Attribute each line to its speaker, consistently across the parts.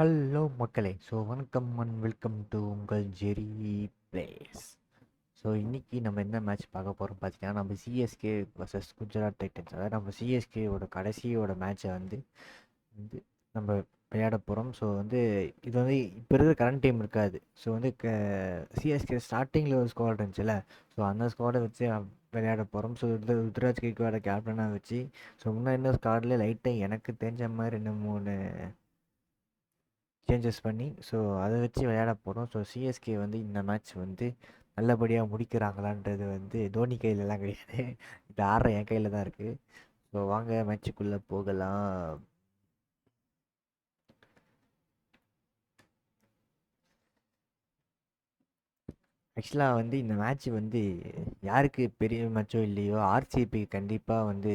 Speaker 1: Hello மக்களே! வணக்கம் and welcome to உங்கள் ஜெரி பிளேஸ். இன்னைக்கு நம்ம என்ன மேட்ச் பார்க்க போறோம் பார்த்தீங்கன்னா, நம்ம சிஎஸ்கே வர்சஸ் குஜராத் டைட்டன்ஸ். அதாவது நம்ம சிஎஸ்கேவோட கடைசியோட மேட்சை வந்து வந்து நம்ம விளையாட போகிறோம். இது வந்து இப்போ இருக்கிற கரண்ட் டீம் இருக்காது. சிஎஸ்கே ஸ்டார்டிங்கில் ஒரு ஸ்குவாட் இருந்துச்சுல்ல, அந்த ஸ்குவாடை வச்சு விளையாட போகிறோம். ருத்ராஜ் கேக்வாட கேப்டனாக வச்சு முன்னாடி இன்னும் ஸ்குவாட்லேயே லைட்டாக எனக்கு தெரிஞ்ச மாதிரி 2-3 சேஞ்சஸ் பண்ணி அதை வச்சு விளையாட போகிறோம். சிஎஸ்கே வந்து இந்த மேட்ச் வந்து நல்லபடியாக முடிக்கிறாங்களான்றது வந்து தோனி கையிலலாம் கிடையாது. இது ஆடுற என் கையில் தான் இருக்குது. வாங்க மேட்சுக்குள்ளே போகலாம். ஆக்சுவலாக வந்து இந்த மேட்ச் வந்து யாருக்கு பெரிய மேட்சோ இல்லையோ, ஆர்சிபி கண்டிப்பாக வந்து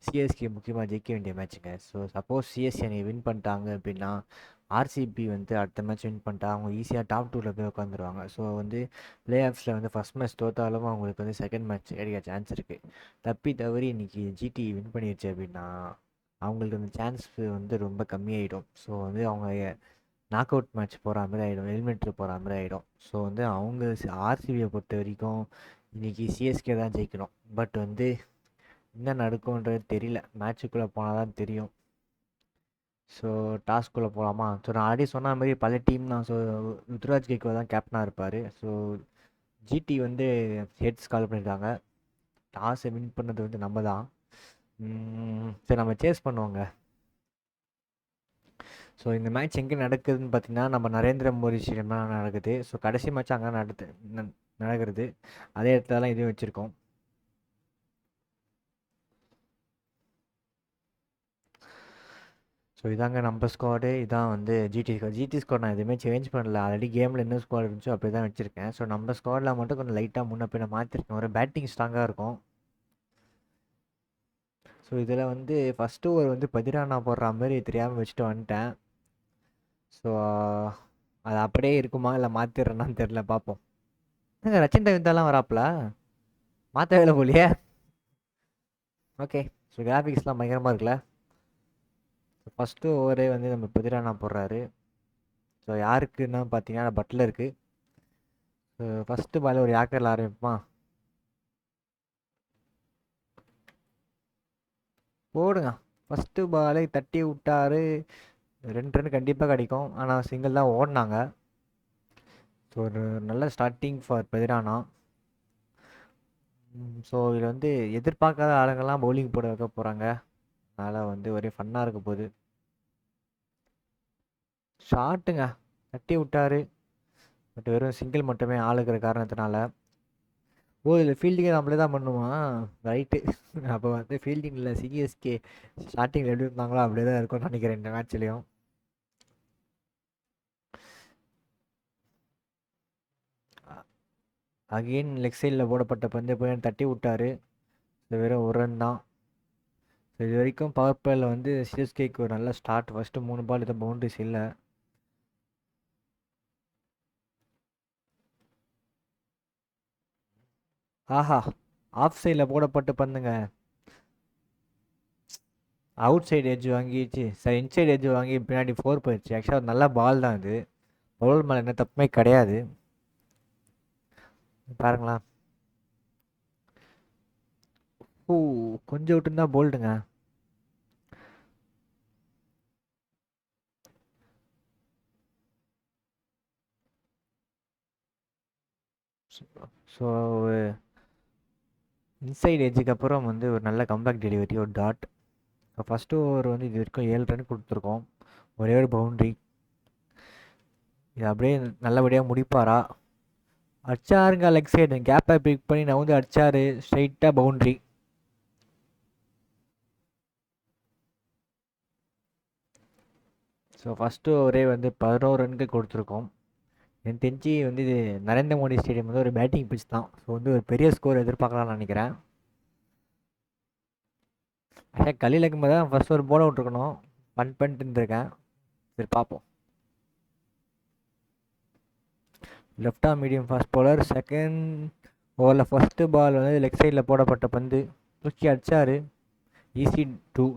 Speaker 1: சிஎஸ்கே முக்கியமாக ஜெயிக்க வேண்டிய மேட்ச்சுங்க. சப்போஸ் சிஎஸ்கே அன்றைக்கி வின் பண்ணிட்டாங்க அப்படின்னா, ஆர்சிபி வந்து அடுத்த மேட்ச் வின் பண்ணிட்டா அவங்க ஈஸியாக டாப் 2ல் போய் உட்காந்துருவாங்க. வந்து பிளே ஆஃப்ஸில் வந்து ஃபஸ்ட் மேட்ச் தோத்தாலும் அவங்களுக்கு வந்து செகண்ட் மேட்ச் கிடைக்க சான்ஸ் இருக்குது. தப்பி தவறி இன்றைக்கி ஜிடி வின் பண்ணிடுச்சு அப்படின்னா அவங்களுக்கு அந்த சான்ஸ் வந்து ரொம்ப கம்மியாயிடும். அவங்க நாக் அவுட் மேட்ச் போகிற மாதிரி ஆகிடும், எலிமினேட்டர் போகிற மாதிரி ஆகிடும். அவங்க ஆர்சிபியை பொறுத்த வரைக்கும் இன்றைக்கி சிஎஸ்கே தான் ஜெயிக்கணும். பட் வந்து என்ன நடக்கும்ன்றது தெரியல, மேட்சுக்குள்ளே போனால் தான் தெரியும். டாஸ்க்குள்ளே போகலாமா? நான் ஆல்ரெடி சொன்ன மாதிரி பல டீம் தான். ருத்ராஜ் கேக்வா தான் கேப்டனாக இருப்பார். ஜிடி வந்து ஹெட்ஸ் கால் பண்ணியிருக்காங்க. டாஸை வின் பண்ணது வந்து நம்ம தான். சரி, நம்ம சேஸ் பண்ணுவோங்க. இந்த மேட்ச் எங்கே நடக்குதுன்னு பார்த்தீங்கன்னா, நம்ம நரேந்திர மோடி ஸ்டேடியம் தான் நடக்குது. கடைசி மேட்ச் அங்கே நடக்கிறது. அதே இடத்துல தான் இதுவும் வச்சுருக்கோம். இதாங்க நம்ம ஸ்குவாடு. இதான் வந்து ஜிடி ஸ்குவாட். நான் எதுவுமே சேஞ்ச் பண்ணல. ஆல்ரெடி கேமில் என்ன ஸ்குவாட் இருந்துச்சோ அப்படி தான் வச்சுருக்கேன். நம்ம ஸ்குவாடில் மட்டும் கொஞ்சம் லைட்டாக முன்ன பின்ன மாற்றிருக்கேன். ஒரு பேட்டிங் ஸ்ட்ராங்காக இருக்கும். இதில் வந்து ஃபஸ்ட்டு ஓவர் வந்து பதிரானா போடுற மாதிரி தெரியாமல் வச்சுட்டு வந்துட்டேன். அது அப்படியே இருக்குமா இல்லை மாற்றிடுறேன்னான்னு தெரில, பார்ப்போம். ரச்சின் ரவீந்தாலாம் வராப்புல, மாற்றவே போலியே. ஓகே, கிராஃபிக்ஸ்லாம் பயங்கரமாக இருக்குல்ல. ஃபஸ்ட்டு ஓவரே வந்து நம்ம பதிரானா போடுறாரு. யாருக்குன்னா பார்த்தீங்கன்னா பட்லருக்கு. ஃபஸ்ட்டு பால் ஒரு யாக்கரில் ஆரம்பிப்பான். போடுங்க. ஃபஸ்ட்டு பாலை தட்டி விட்டாரு. 2 ரன் கண்டிப்பாக கிடைக்கும். ஆனால் சிங்கிள் தான் ஓடினாங்க. ஒரு நல்ல ஸ்டார்டிங் ஃபார் பெதிரானா. இதில் வந்து எதிர்பார்க்காத ஆளுங்கள்லாம் பவுலிங் போட வைக்க போகிறாங்க. அதனால் வந்து ஒரே ஃபன்னாக இருக்க போகுது. ஷாட்டுங்க, தட்டி விட்டாரு. பட் வெறும் சிங்கிள் மட்டுமே ஆளுக்கிற காரணத்தினால. இதில் ஃபீல்டிங்கை நம்மளே தான் பண்ணுவான். ரைட்டு. அப்போ வந்து ஃபீல்டிங்கில் சிஎஸ்கே ஸ்டார்டிங்கில் எப்படி இருந்தாங்களோ அப்படியே தான் இருக்கும்னு நினைக்கிறேன் இந்த மேட்ச்லேயும். அகெயின் லெக் சைடில் போடப்பட்ட பந்து போய் தட்டி விட்டார். வெறும் ஒரு ரன் தான். இது வரைக்கும் பவர் பிளேயில் வந்து சிஎஸ்கேக்கு ஒரு நல்ல ஸ்டார்ட். ஃபஸ்ட்டு 3 பால் எதுவும் பவுண்டரிஸ் இல்லை. ஆஹா, ஆஃப் சைடில் போடப்பட்டு பந்துங்க. அவுட் சைடு எட்ஜ் வாங்கிச்சு, சார் இன்சைடு எட்ஜ் வாங்கி பின்னாடி 4 போயிடுச்சு. ஆக்சுவலாக நல்ல பால் தான் இது. பவுலர் மேலே என்ன தப்புமே கிடையாது. பாருங்களா, கொஞ்சம் விட்டுருந்தா போல்டுங்க. இன்சைடு எட்ஜுக்கு அப்புறம் வந்து ஒரு நல்ல கம்பேக் டெலிவரி, ஒரு டாட். ஃபஸ்ட்டு ஓவர் வந்து இது வரைக்கும் 7 ரன் கொடுத்துருக்கோம், ஒரே ஒரு பவுண்ட்ரி. இது அப்படியே நல்லபடியாக முடிப்பாரா? அடிச்சாருங்க லெக் சைடு, கேப்பை பிக் பண்ணி நான் வந்து அடிச்சாரு, ஸ்ட்ரைட்டாக பவுண்ட்ரி. ஃபஸ்ட்டு ஓவரே வந்து 11 ரன்க்கு கொடுத்துருக்கோம். எனக்கு தெரிஞ்சு வந்து இது நரேந்திர மோடி ஸ்டேடியம் வந்து ஒரு பேட்டிங் பிச் தான். வந்து ஒரு பெரிய ஸ்கோர் எதிர்பார்க்கலாம்னு நினைக்கிறேன். கலில் இருக்கும்போது தான் ஃபர்ஸ்ட் ஒரு போல் விட்டுருக்கணும், பண்ணிட்டு இருந்திருக்கேன். சரி பார்ப்போம். லெஃப்டா மீடியம் ஃபாஸ்ட் பவுலர். செகண்ட் ஓவரில் ஃபஸ்ட்டு பால் வந்து லெக் சைடில் போடப்பட்ட பந்து தூக்கி அடித்தார். ஈஸி 2.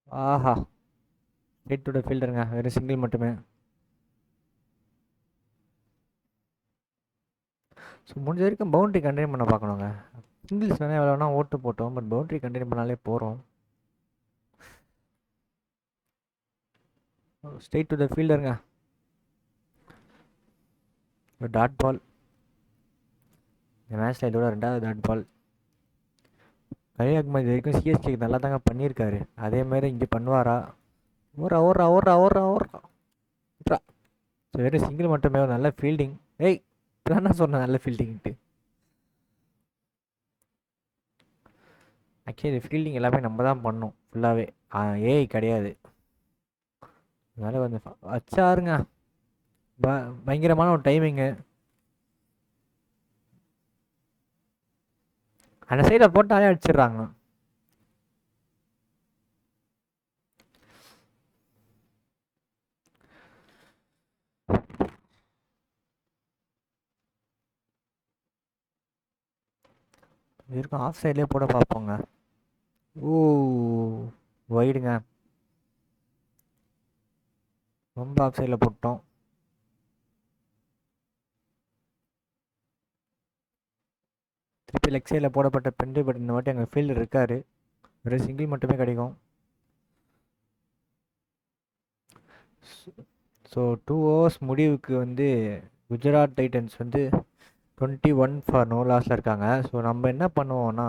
Speaker 1: ஆஹா! ஸ்ட்ரெயிட் டு த ஃபீல்டருங்க. வெறும் சிங்கிள் மட்டுமே. ஸோ முடிஞ்ச வரைக்கும் பவுண்டரி கண்டெயின் பண்ண பார்க்கணுங்க. சிங்கிள்ஸ் வேணா எவ்வளோ வேணா ஓட்டு போட்டோம். பட் பவுண்டரி கண்டெயின் பண்ணாலே போகிறோம். ஸ்ட்ரெயிட் டு த ஃபீல்டருங்க. ஒரு டாட் பால். இந்த மேட்ச்சில் இதோட 2வது டாட் பால். கலீல் அஹ்மத் இது வரைக்கும் சிஎஸ்கேக்கு நல்லா தாங்க பண்ணியிருக்காரு. அதேமாரி இங்கே பண்ணுவாரா? ஓடுறா ஓடுறா ஓடுறா ஓடுறா ஓடுறா விட்றா. ஸோ வெறும் சிங்கிள் மட்டுமே. ஒரு நல்ல ஃபீல்டிங். ஏய் இப்போ தான் சொன்னேன் நல்ல ஃபீல்டிங்ட்டு. ஆக்சுவலி ஃபீல்டிங் எல்லாமே நம்ம தான் பண்ணோம் ஃபுல்லாகவே. ஏஐ கிடையாது. அதனால் வந்து வச்சாருங்க. பயங்கரமான ஒரு டைமிங்கு. அந்த சைடில் போட்டாலே அடிச்சிடுறாங்க. இருக்கும் ஆஃப் சைட்லேயே போட பார்ப்போங்க. ஓ வைடுங்க. ரொம்ப ஆஃப் சைடில் போட்டோம். திருப்பி லெக் சைடில் போடப்பட்ட பெண்டு. பட் இந்த வாட்டி அங்கே ஃபீல்டர் இருக்கார். ஒரு சிங்கிள் மட்டுமே கிடைக்கும். ஸோ 2 ஓவர்ஸ் முடிவுக்கு வந்து குஜராத் டைட்டன்ஸ் வந்து 21 ஃபார் நோ லாஸில் இருக்காங்க. ஸோ நம்ம என்ன பண்ணுவோம்னா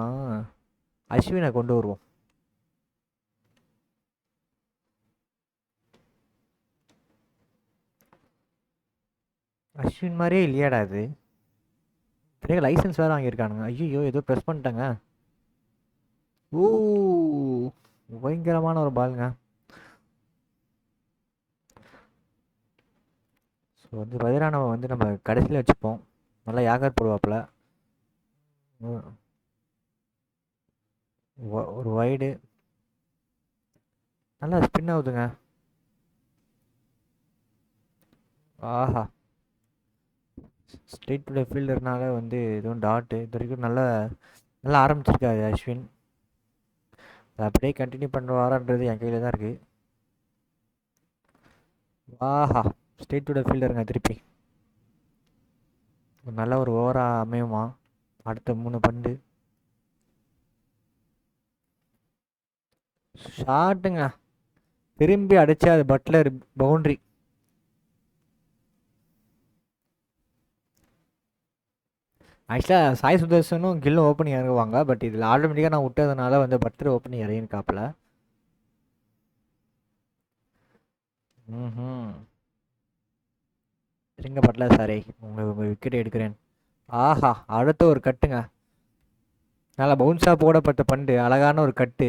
Speaker 1: அஸ்வினை கொண்டு வருவோம். அஸ்வின் மாதிரியே இல்லையாடா இது. சரியா லைசன்ஸ் வேறு வாங்கியிருக்கானுங்க. ஐயோ ஏதோ ப்ரெஸ் பண்ணிட்டாங்க. ஓ பயங்கரமான ஒரு பாலுங்க. ஸோ வந்து வதிரானவை வந்து நம்ம கடைசியில் வச்சுப்போம். நல்லா யாகர் போடுவாப்பில். ஒரு வைடு. நல்லா ஸ்பின் ஆகுதுங்க. ஆஹா! ஸ்ட்ரெயிட் டு த ஃபீல்டர்னால வந்து எதுவும் டாட்டு இது வரைக்கும் நல்லா நல்லா ஆரம்பிச்சிருக்காரு அஸ்வின். அதை அப்படியே கண்டினியூ பண்ணுவாரான்றது என் கையில் தான் இருக்குது. ஆஹா! ஸ்ட்ரெயிட் டு த ஃபீல்டருங்க திருப்பி. நல்ல ஒரு ஓவராக அமையுமா அடுத்த 3 பந்து. ஷாட்டுங்க. திரும்பி அடிச்சா அது பட்லர் பவுண்ட்ரி. ஆக்சுவலாக சாய் சுதர்சனும் கில்லும் ஓப்பனிங் இறங்குவாங்க. பட் இதில் ஆட்டோமேட்டிக்காக நான் விட்டதுனால வந்து பட்லர் ஓப்பனிங் இறங்கியிருக்காப்புல. ம் சரிங்க பட்லர் சாரே, உங்கள் விக்கெட் எடுக்கிறேன். ஆஹா! அடுத்த ஒரு கட்டுங்க. நல்லா பவுன்ஸாக போடப்பட்ட பந்து. அழகான ஒரு கட்டு.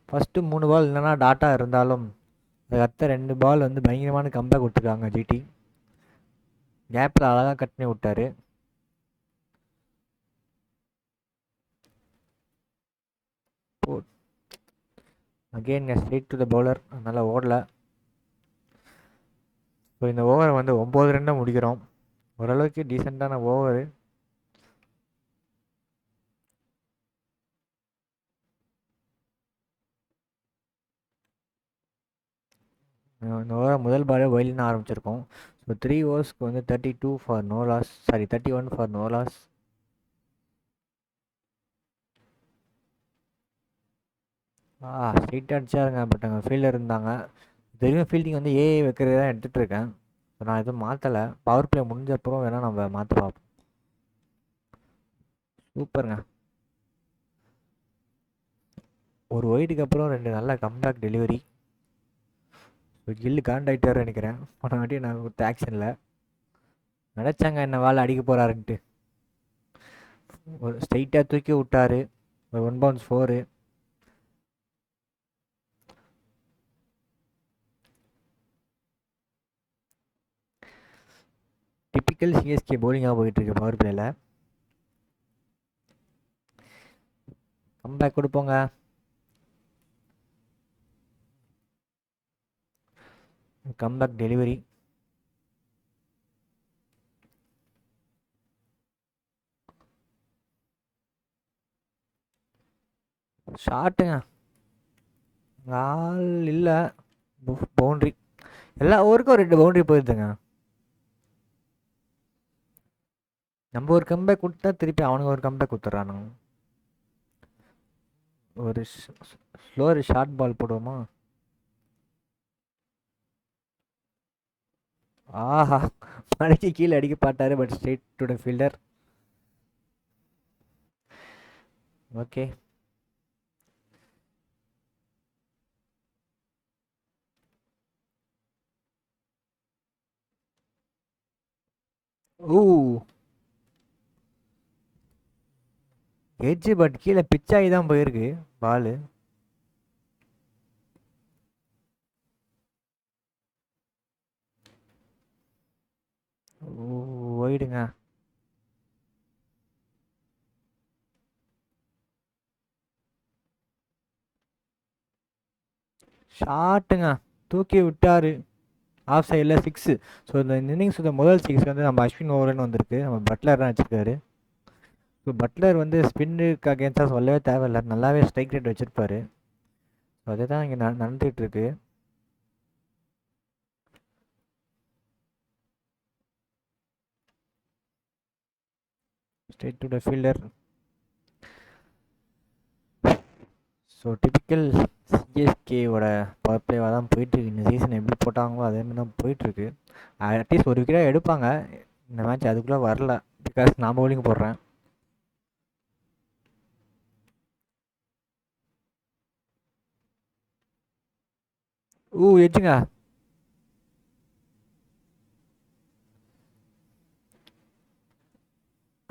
Speaker 1: ஃபஸ்ட்டு 3 பால் இல்லைன்னா டாட்டா இருந்தாலும் அதுக்கு 2 பால் வந்து பயங்கரமான கம்பேக் கொடுத்துருக்காங்க ஜிடி. கேப்பில் அழகாக கட் பண்ணி விட்டாரு. Again straight to the bowler. அதனால் ஓடல. ஸோ இந்த ஓவரை வந்து 9 ரன்னை முடிக்கிறோம். ஓரளவுக்கு டீசெண்டான ஓவரு. இந்த ஓவரை முதல் பாலே ஒயில்னு ஆரம்பிச்சிருக்கோம். ஸோ 3 ஓவர்ஸ்க்கு வந்து 32 for no loss. Sorry 31 for no loss. ஸ்ட்ரெயிட்டாக அடிச்சாருங்க. பட் அங்கே ஃபீல்டர் இருந்தாங்க. இது வரைக்கும் ஃபீல்டிங் வந்து ஏஏ வைக்கிறது தான் எடுத்துகிட்டு இருக்கேன். ஸோ நான் எதுவும் மாற்றலை. பவர் பிளே முடிஞ்ச அப்புறம் வேணால் நம்ம மாற்ற பார்ப்போம். சூப்பருங்க. ஒரு ஒயிட்டுக்கு அப்புறம் 2 நல்ல கம்பேக் டெலிவரி. கில்லு காண்டாக்டர் நினைக்கிறேன். போன வாட்டி நான் கொடுத்த ஆக்ஷனில் நினச்சாங்க என்ன வால் அடிக்க போகிறாருன்ட்டு. ஒரு ஸ்ட்ரைட்டாக தூக்கி விட்டார். ஒரு 1 பவுன்ஸ் 4. டிப்பிக்கல் சிஎஸ்கே போலிங்காக போயிட்டுருக்கு பவர் பிளேயில். கம்பேக் கொடுப்போங்க. Comeback delivery. ஷாட்டுங்க. ஆள் இல்லை. பவுண்ட்ரி. எல்லா ஓவருக்கும் 2 பவுண்ட்ரி போயிருதுங்க. நம்ம ஒரு கம்பேக் கொடுத்தா திருப்பி அவனுங்க ஒரு கம்பேக் கொடுத்துட்றானுங்க. ஒரு ஸ்லோவர் ஷார்ட் பால் போடுவோமா? ஆஹா, மலைக்கு கீழே அடிக்க பாட்டாரு, but straight to the fielder. Okay. ஊ எட்ஜ், பட் கீழே பிச்சாகி தான் போயிருக்கு பாலு. ஒயிடுங்க. ஷாட்டுங்க, தூக்கி விட்டாரு. ஆஃப் சைடில் 6. ஸோ இந்த இன்னிங்ஸ் முதல் 6 வந்து நம்ம அஸ்வின் ஓவர்னு வந்திருக்கு. நம்ம பட்லர் தான் வச்சுருக்காரு. ஸோ பட்லர் வந்து ஸ்பின்னுக்கு அகேன்ஸ்டாக சொல்லவே தேவையில்லை, நல்லாவே ஸ்ட்ரைக் ரேட் வச்சுருப்பாரு. ஸோ அதுதான் இங்கே நடந்துகிட்டு இருக்கு. Straight to the fielder. So typical சிஎஸ்கேவோட பவர் பிளேவாக தான் போயிட்டுருக்கு. இந்த சீசன் எப்படி போட்டாங்களோ அதேமாதிரி தான் போயிட்டுருக்கு. அட்லீஸ்ட் ஒரு விக்கெட்டாக எடுப்பாங்க. இந்த மேட்ச் அதுக்குள்ளே வரல, பிகாஸ் நான் பவுலிங் போடுறேன். எட்ஜுங்க.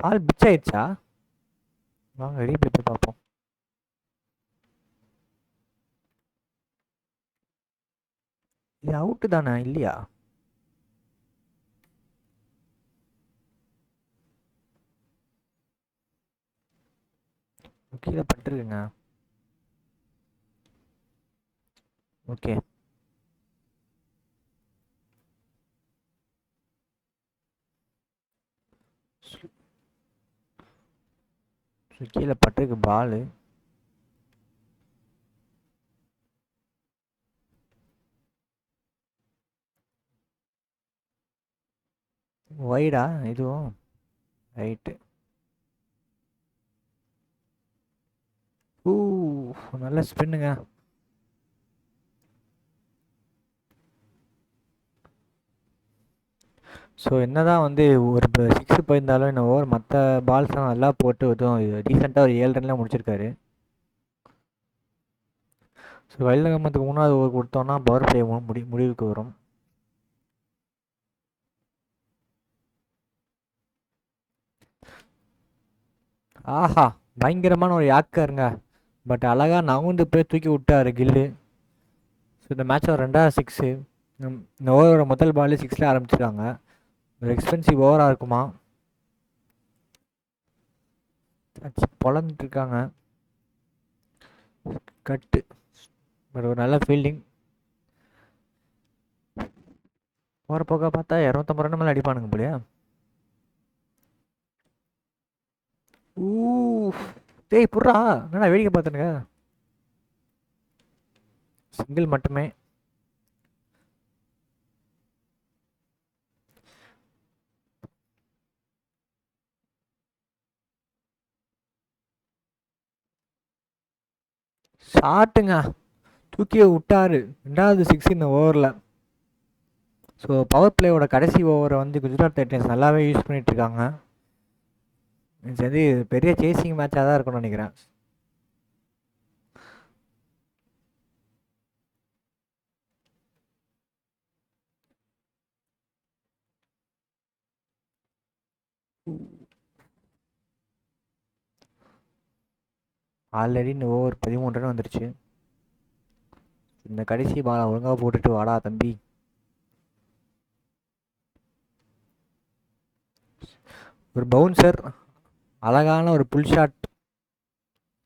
Speaker 1: பால் பிச் ஆயிடுச்சா? வாங்க ரீப்ளே போய் பார்ப்போம். இது அவுட்டு தானே இல்லையா? கீழே பட்டுருக்குங்க. ஓகே. கீழே பட்டிருக்கு பாலு. ஒய்டா இதுவும்? ரைட்டு. நல்ல ஸ்பின்னுங்க. ஸோ என்ன தான் வந்து ஒரு 6 போயிருந்தாலும் இந்த ஓவர் மற்ற பால்ஸ்லாம் நல்லா போட்டு எதுவும் ரீசெண்டாக ஒரு 7 ரன்லாம் முடிச்சிருக்காரு. ஸோ வயலில் கம்பத்துக்கு 3வது ஓவர் கொடுத்தோன்னா பவர் பிளே முடிவுக்கு வரும். ஆஹா, பயங்கரமான ஒரு யாக்கருங்க. பட் அழகாக நவுந்து போய் தூக்கி விட்டாரு கில்லு. ஸோ இந்த மேட்சோட 2வது 6. இந்த ஓவரோட முதல் பால் 6ல ஆரம்பிச்சிருக்காங்க. ஒரு எக்ஸ்பென்சிவ் ஓவராக இருக்குமா? பொழந்துட்டு இருக்காங்க. கட்டு, பட் ஒரு நல்ல ஃபீல்டிங். போகிற போக பார்த்தா 250 ரன் மேலே அடிப்பானுங்க போலியா? டேய் புட்றா, என்னடா வேடிக்கை பார்த்துனுங்க. சிங்கிள் மட்டுமே. ஷாட்டுங்க, தூக்கியே விட்டாரு. 2வது 6 இந்த ஓவரில். ஸோ பவர் பிளேயோட கடைசி ஓவரை வந்து குஜராத் டைட்டன்ஸ் நல்லாவே யூஸ் பண்ணிட்டு இருக்காங்க. இது வந்து பெரிய சேசிங் மேட்சாக தான் இருக்கும்னு நினைக்கிறேன். ஆல்ரெடி இந்த ஓவர் 13 ரன் வந்துருச்சு. இந்த கடைசி பாலை ஒழுங்காக போட்டுட்டு வாடா தம்பி. ஒரு பவுன்சர், அழகான ஒரு புல் ஷாட்,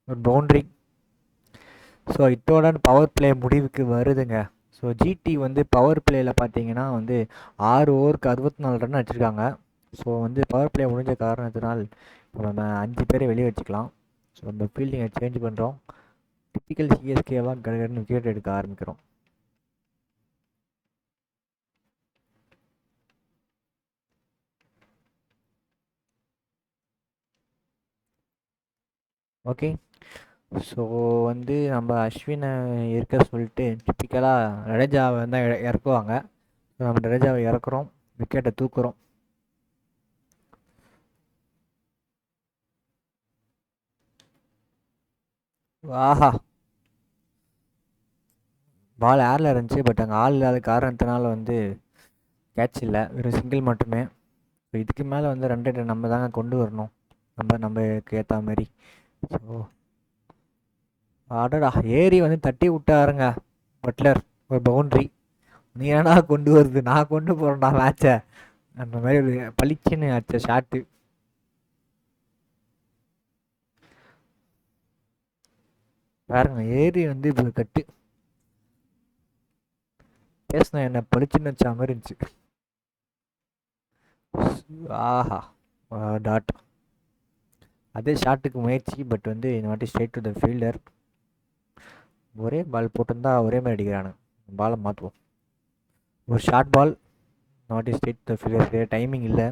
Speaker 1: ஒரு பவுண்ட்ரி. ஸோ இதோட பவர் பிளே முடிவுக்கு வருதுங்க. ஸோ ஜிடி வந்து பவர் பிளேயில் பார்த்தீங்கன்னா வந்து 6 ஓவருக்கு 64 ரன் அடிச்சிருக்காங்க. ஸோ வந்து பவர் பிளே முடிஞ்ச காரணத்தினால் இப்போ நம்ம 5 பேரை வெளியே வச்சுக்கலாம். ஸோ நம்ம ஃபீல்டிங்கை சேஞ்ச் பண்ணுறோம். டிப்பிக்கல் சிஎஸ்கேவாக கடகடன்னு விக்கெட் எடுக்க ஆரம்பிக்கிறோம். ஓகே, ஸோ வந்து நம்ம அஸ்வினை இருக்க சொல்லிட்டு டிப்பிக்கலாக ஜடேஜாவை தான் இறக்குவாங்க. நம்ம ஜடேஜாவை இறக்குறோம், விக்கெட்டை தூக்குறோம். ஆஹா, பால் ஏரில் இருந்துச்சு, பட் அங்கே ஆள் இல்லாத காரணத்தினால வந்து கேட்ச் இல்லை, வெறும் சிங்கிள் மட்டுமே. ஸோ இதுக்கு மேலே வந்து 2 ரன் நம்ம தாங்க கொண்டு வரணும், நம்மக்கு ஏற்ற மாதிரி. ஸோ அடடா, ஏரி வந்து தட்டி விட்டாருங்க பட்லர், ஒரு பவுண்ட்ரி. நீ ஏன்னா கொண்டு வருது, நான் கொண்டு போகிறேன்டா மேட்சை, அந்த மாதிரி ஒரு பளிச்சுன்னு ஆச்ச ஷாட்டு. பாருங்க, ஏரி வந்து இப்போ கட்டு பேசின என்ன பளிச்சுன்னு வச்ச மாதிரி இருந்துச்சு. ஆஹா, டாட். அதே ஷாட்டுக்கு முயற்சி, பட் வந்து இந்த வாட்டி ஸ்ட்ரைட் டு த ஃபீல்டர். ஒரே பால் போட்டிருந்தா ஒரே மாதிரி அடிக்கிறானுங்க, பாலை மாற்றுவோம். ஒரு short ball, not is straight to the fielder, timing இல்லை.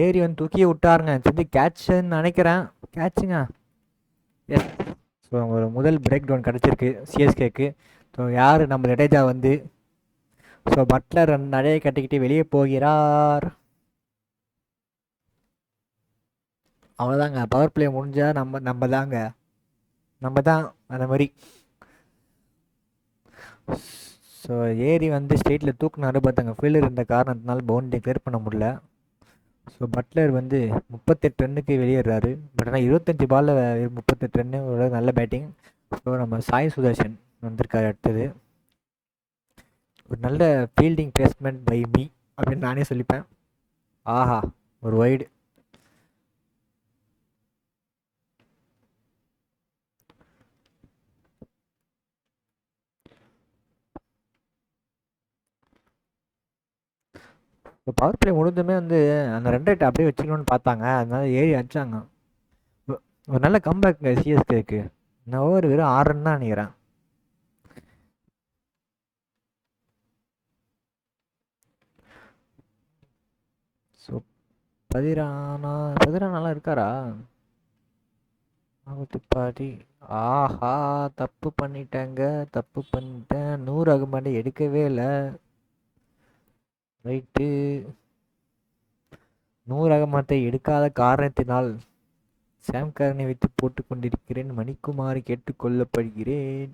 Speaker 1: ஏரி வந்து தூக்கியே விட்டாருங்க, செஞ்சு கேட்சுன்னு நினைக்கிறேன். கேட்சுங்க, எஸ். ஸோ ஒரு முதல் பிரேக் டவுன் கிடச்சிருக்கு சிஎஸ்கேக்கு. ஸோ யார் நம்ம ஜடேஜா வந்து, ஸோ பட்லர் நடைய கட்டிக்கிட்டு வெளியே போகிறார். அவ்வளோதாங்க, பவர் பிளே முடிஞ்சா நம்ம தாங்க, நம்ம தான் அந்த மாதிரி. ஸோ ஏரி வந்து ஸ்ட்ரெயிட்டில் தூக்குனாரு, பார்த்தாங்க ஃபீல்டர் இருந்த காரணத்தினால பவுண்டரி கிளியர் பண்ண முடியல. ஸோ பட்லர் வந்து 38 ரன்னுக்கு வெளியேறாரு. பட் ஆனால் 25 பாலில் 38 ரன்னு, ஒரு நல்ல பேட்டிங். ஸோ நம்ம சாய் சுதர்ஷன் வந்திருக்காரு அடுத்தது. ஒரு நல்ல ஃபீல்டிங் பிளேஸ்மெண்ட் பை மீ அப்படின்னு நானே சொல்லிப்பேன். ஆஹா, ஒரு வைடு. இப்போ பவர் பிளே முடிஞ்சுமே வந்து அந்த 2 ரேட் அப்படியே வச்சுக்கணும்னு பார்த்தாங்க, அதனால ஏறி அடிச்சாங்க. ஒரு நல்ல கம்பேக் சிஎஸ்கேக்கு. இந்த ஓவர் வெறும் 6 ரன் தான் நினைக்கிறேன். ஸோ பதிரானாலாம் இருக்காரா? துப்பாடி. ஆஹா, தப்பு பண்ணிட்டேங்க, தப்பு பண்ணிட்டேன். 100 அகமாடி எடுக்கவே இல்லை. ரைட்டு, 100 அகமாட்டை எடுக்காத காரணத்தினால் சாம் கரனை வைத்து போட்டு கொண்டிருக்கிறேன். மணிக்குமாறு கேட்டுக்கொள்ளப்படுகிறேன்.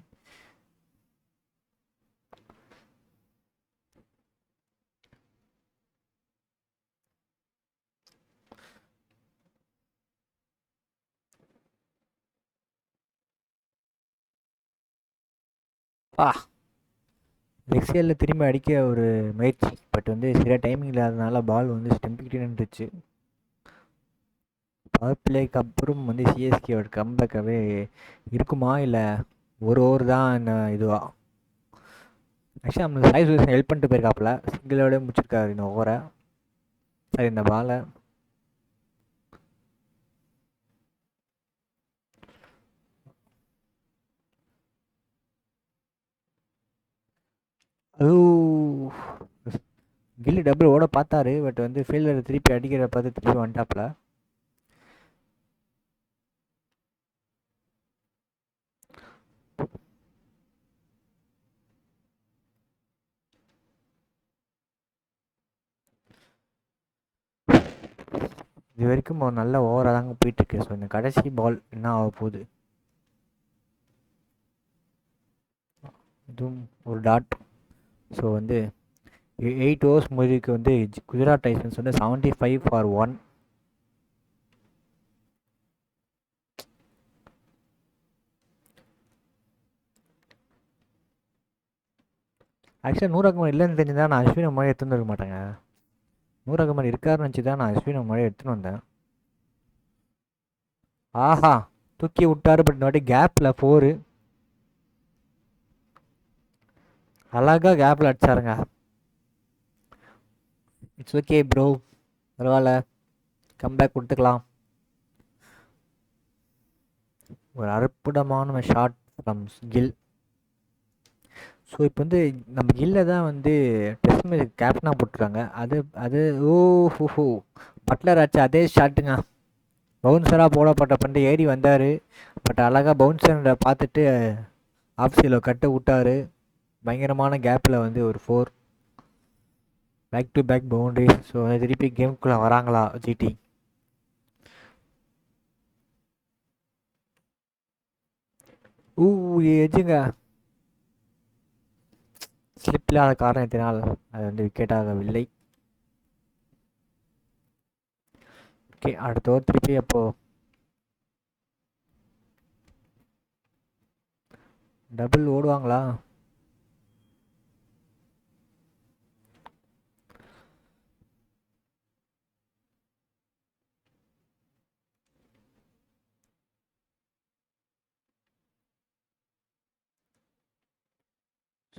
Speaker 1: லெக்ஸியலில் திரும்பி அடிக்க ஒரு முயற்சி, பட் வந்து சரியாக டைமிங் இல்லாததுனால பால் வந்து ஸ்டெம்பிக்கிட்டே நின்றுச்சு. பவர் பிளேக்கு அப்புறம் வந்து சிஎஸ்கேவோட கம்பேக்காகவே இருக்குமா, இல்லை ஒரு ஓவர் தான் என்ன இதுவா? ஆக்சுவலாக நம்மளுக்கு சாய் சுதர்ஷன் ஹெல்ப் பண்ணிட்டு போயிருக்காப்புல, சிங்கிளோட முடிச்சிருக்காரு இந்த ஓவரை. சரி, இந்த பாலை கில்லி டபுள் ஓட பார்த்தாரு, பட் வந்து ஃபீல்டர் திருப்பி அடிக்கிற பார்த்து திருப்பி வந்துட்டாப்புல. இது வரைக்கும் ஒரு நல்ல ஓவராக தாங்க போயிட்டுருக்கு. ஸோ இந்த கடைசி பால் என்ன ஆக போகுது? இதுவும் ஒரு டாட். ஸோ வந்து 8 ஓவர்ஸ் முடிவுக்கு வந்து குஜராத் டைட்டன்ஸ் வந்து 75 for 1. ஆக்சுவலாக 100 அகமன் இல்லைன்னு தெரிஞ்சுதான் நான் அஸ்வினை மழை எடுத்துன்னு இருக்க மாட்டேங்க. 100 அகமன் இருக்காருன்னு நினச்சி தான் நான் அஸ்வினை மழை எடுத்துன்னு வந்தேன். ஆஹா, தூக்கி விட்டாரு, பட் இந்த வாட்டி கேப்பில் 4. அழகாக கேப்பில் அடிச்சாருங்க. இட்ஸ் ஓகே ப்ரோ, பரவாயில்ல, கம்பேக் கொடுத்துக்கலாம். ஒரு அற்புதமான ஷாட் ஃப்ரம் கில். ஸோ இப்போ வந்து நம்ம கில்லை தான் வந்து டெஸ்ட் மேட்ச் கேப்டனாக போட்டுருக்காங்க. அது அது ஓ ஹோ பட்லர் ஆச்சு அதே ஷாட்டுங்க. பவுன்சராக போடப்பட்ட பண்டு ஏறி வந்தார். பட் அழகாக பவுன்சரை பார்த்துட்டு ஆஃப் சைடில் கட்ட விட்டார். பயங்கரமான கேப்பில் வந்து ஒரு 4 back to back boundary. So திருப்பி கேமுக்குள்ளே வராங்களா ஜிடி? எஜுங்க ஸ்லிப் இல்லாத காரணத்தினால் அது வந்து விக்கெட் ஆகவில்லை. ஓகே, அடுத்த ஓவர் திருப்பி அப்போ டபுள் ஓடுவாங்களா?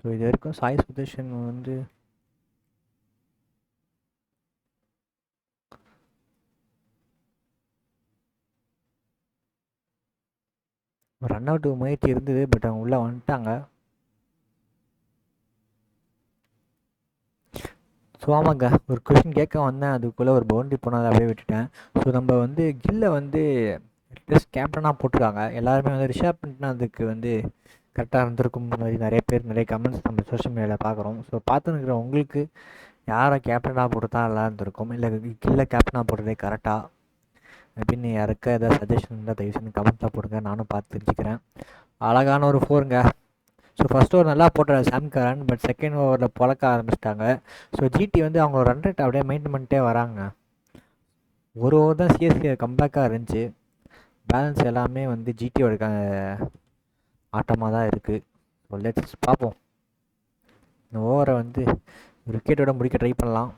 Speaker 1: ஸோ இது வரைக்கும் சாய் சுதர்ஷன் வந்து ரன் அவுட் முயற்சி இருந்தது, பட் அவங்க உள்ளே வந்துட்டாங்க. ஸோ ஆமாங்க, ஒரு கொஷின் கேட்க வந்தேன், அதுக்குள்ளே ஒரு பவுண்டரி போனதை அப்படியே விட்டுட்டேன். ஸோ நம்ம வந்து கில்லை வந்து டெஸ்ட் கேப்டனாக போட்டிருக்காங்க. எல்லாருமே வந்து ரிஷப் பண்ட்னா அதுக்கு வந்து கரெக்டாக இருந்திருக்கும் மாதிரி நிறைய பேர் நிறைய கமெண்ட்ஸ் நம்ம சோஷியல் மீடியாவில் பார்க்குறோம். ஸோ பார்த்துருக்குற உங்களுக்கு யாரை கேப்டனாக போட்டு தான் நல்லா இருந்திருக்கும், இல்லை கில்லை கேப்டனாக போடுறதே கரெக்டாக அப்படின்னு யாருக்கா ஏதாவது சஜஷன் இருந்தால் தயவு செஞ்சு கமெண்ட்டில் போடுங்க, நானும் பார்த்து தெரிஞ்சுக்கிறேன். அழகான ஒரு 4ங்க. ஸோ ஃபஸ்ட் ஓவர் நல்லா போட்டார் சாம் கரன், பட் செகண்ட் ஓவரில் பொழக்க ஆரம்பிச்சிட்டாங்க. ஸோ ஜிடி வந்து அவங்க ரன் ரேட் அப்படியே மெயின்டைன் பண்ணிட்டே வராங்க. ஒரு ஓவர் தான் சிஎஸ்கே கம்பேக்காக இருந்துச்சு. பேலன்ஸ் எல்லாமே வந்து ஜிடியோட ஆட்டமாக தான் இருக்குது. ஸோ லெட்ஸ் பார்ப்போம். இந்த ஓவரை வந்து விக்கெட்டோட முடிக்க ட்ரை பண்ணலாம்.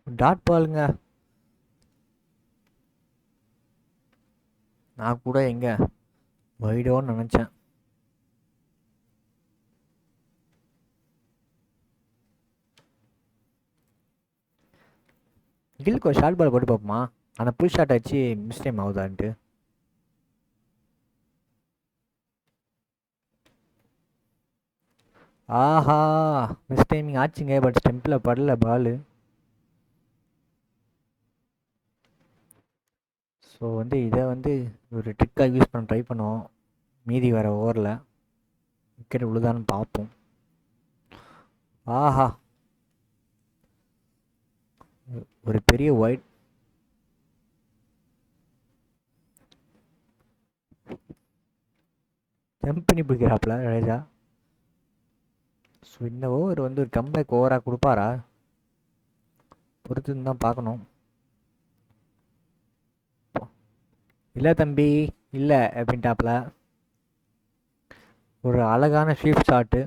Speaker 1: டாட் பாலுங்க. நான் கூட எங்கே வைடோன்னு நினச்சேன். கில்க்கு ஒரு ஷார்ட் பால் போட்டு பார்ப்போமா? ஆனால் புல் ஷாட் ஆச்சு, மிஸ் டைம் ஆகுதான்ட்டு. ஆஹா, மிஸ் டைமிங் ஆச்சுங்க, பட் ஸ்டெம்பில் படல பால். ஸோ வந்து இதை வந்து ஒரு ட்ரிக்காக யூஸ் பண்ண ட்ரை பண்ணுவோம். மீதி வர ஓவரில் விக்கெட் விழுதான்னு பார்ப்போம். ஆஹா, ஒரு பெரிய ஒயிட். ஜம்ப் பண்ணி பிடிக்கிறாப்புல ரேஜா. ஸோ இந்த ஓவர் வந்து ஒரு கம்பேக் ஓவராக கொடுப்பாரா பொறுத்துன்னு தான் பார்க்கணும். இல்லை தம்பி இல்லை அப்படின்ட்டாப்புல. ஒரு அழகான ஸ்வீப் ஷாட்டு.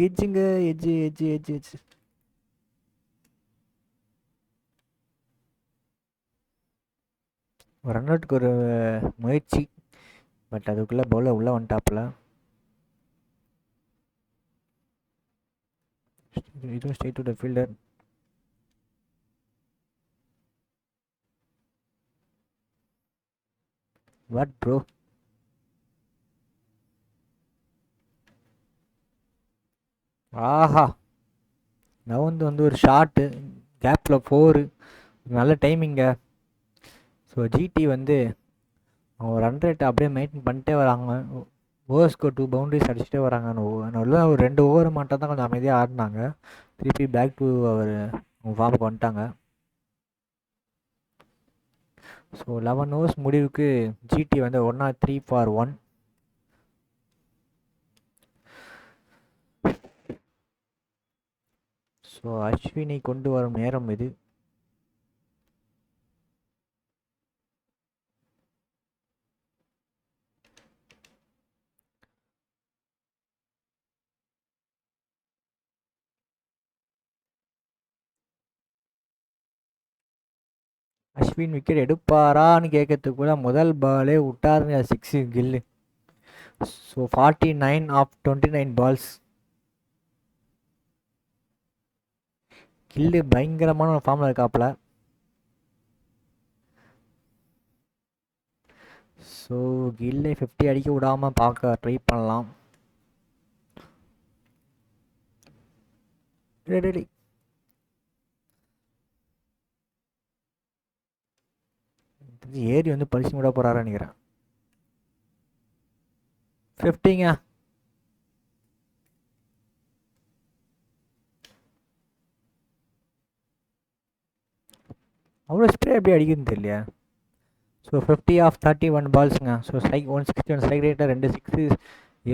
Speaker 1: எஜ்ஜுங்க, எஜ்ஜு எஜ்ஜு எஜ்ஜு எஜ்ஜு. ஒரு ரன் அவுட்டுக்கு ஒரு முயற்சி, பட் அதுக்குள்ளே பவுலர் உள்ளே வந்துட்டாப்புல. இதுவும் straight to the fielder. What bro? ஆஹா, வந்து ஒரு ஷாட்டு கேப்பில் 4, நல்ல டைமிங்க. ஸோ ஜிடி வந்து அவங்க ரன் ரேட்டை அப்படியே மெயின்டைன் பண்ணிட்டே வராங்க. ஓவர்ஸ்க்கு 2 பவுண்டரிஸ் அடிச்சுட்டே வராங்க. நல்லா ஒரு 2 ஓவர் மட்டும் தான் கொஞ்சம் அமைதியாக ஆடினாங்க. திருப்பி பேக் டு அவர் ஃபார்முக்கு வந்துட்டாங்க. ஸோ 11 ஓவர்ஸ் முடிவுக்கு ஜிடி வந்து 103 ஃபார் 1. ஸோ அஸ்வினை கொண்டு வரும் நேரம் இது. அஸ்வின் விக்கெட் எடுப்பாரான்னு கேட்கறதுக்கு கூட முதல் பாலே விட்டாருங்க 6 Gill. So 49 off 29 balls. Gill பயங்கரமான ஒரு ஃபார்மில் இருக்காப்புல. ஸோ கில்லை 50 அடிக்க விடாமல் பார்க்க ட்ரை பண்ணலாம். ரெடி. ஏறி வந்து பரிசு விட போறாரு நினைக்கிறேன். 50ங்க. அவ்வளோ ஸ்ப்ரே எப்படி அடிக்குதுன்னு தெரியல. ஸோ 50 ஆஃப் 31 பால்ஸுங்க. ஸோ ஸ்ட்ரைக் 161 ஸ்ட்ரைக் ரேட்டில் 2 6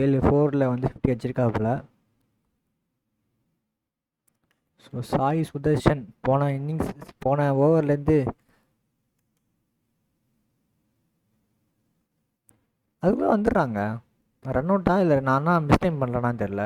Speaker 1: 7 4ல் வந்து 50 அடிச்சிருக்காப்புல. ஸோ சாய் சுதர்ஷன் போன இன்னிங்ஸ் போன ஓவர்லேருந்து அதுக்குள்ளே வந்துடுறாங்க. ரன் அவுட்டா இல்லை நான் தான் மிஸ்டைம் பண்ணுறேன்னான்னு தெரில.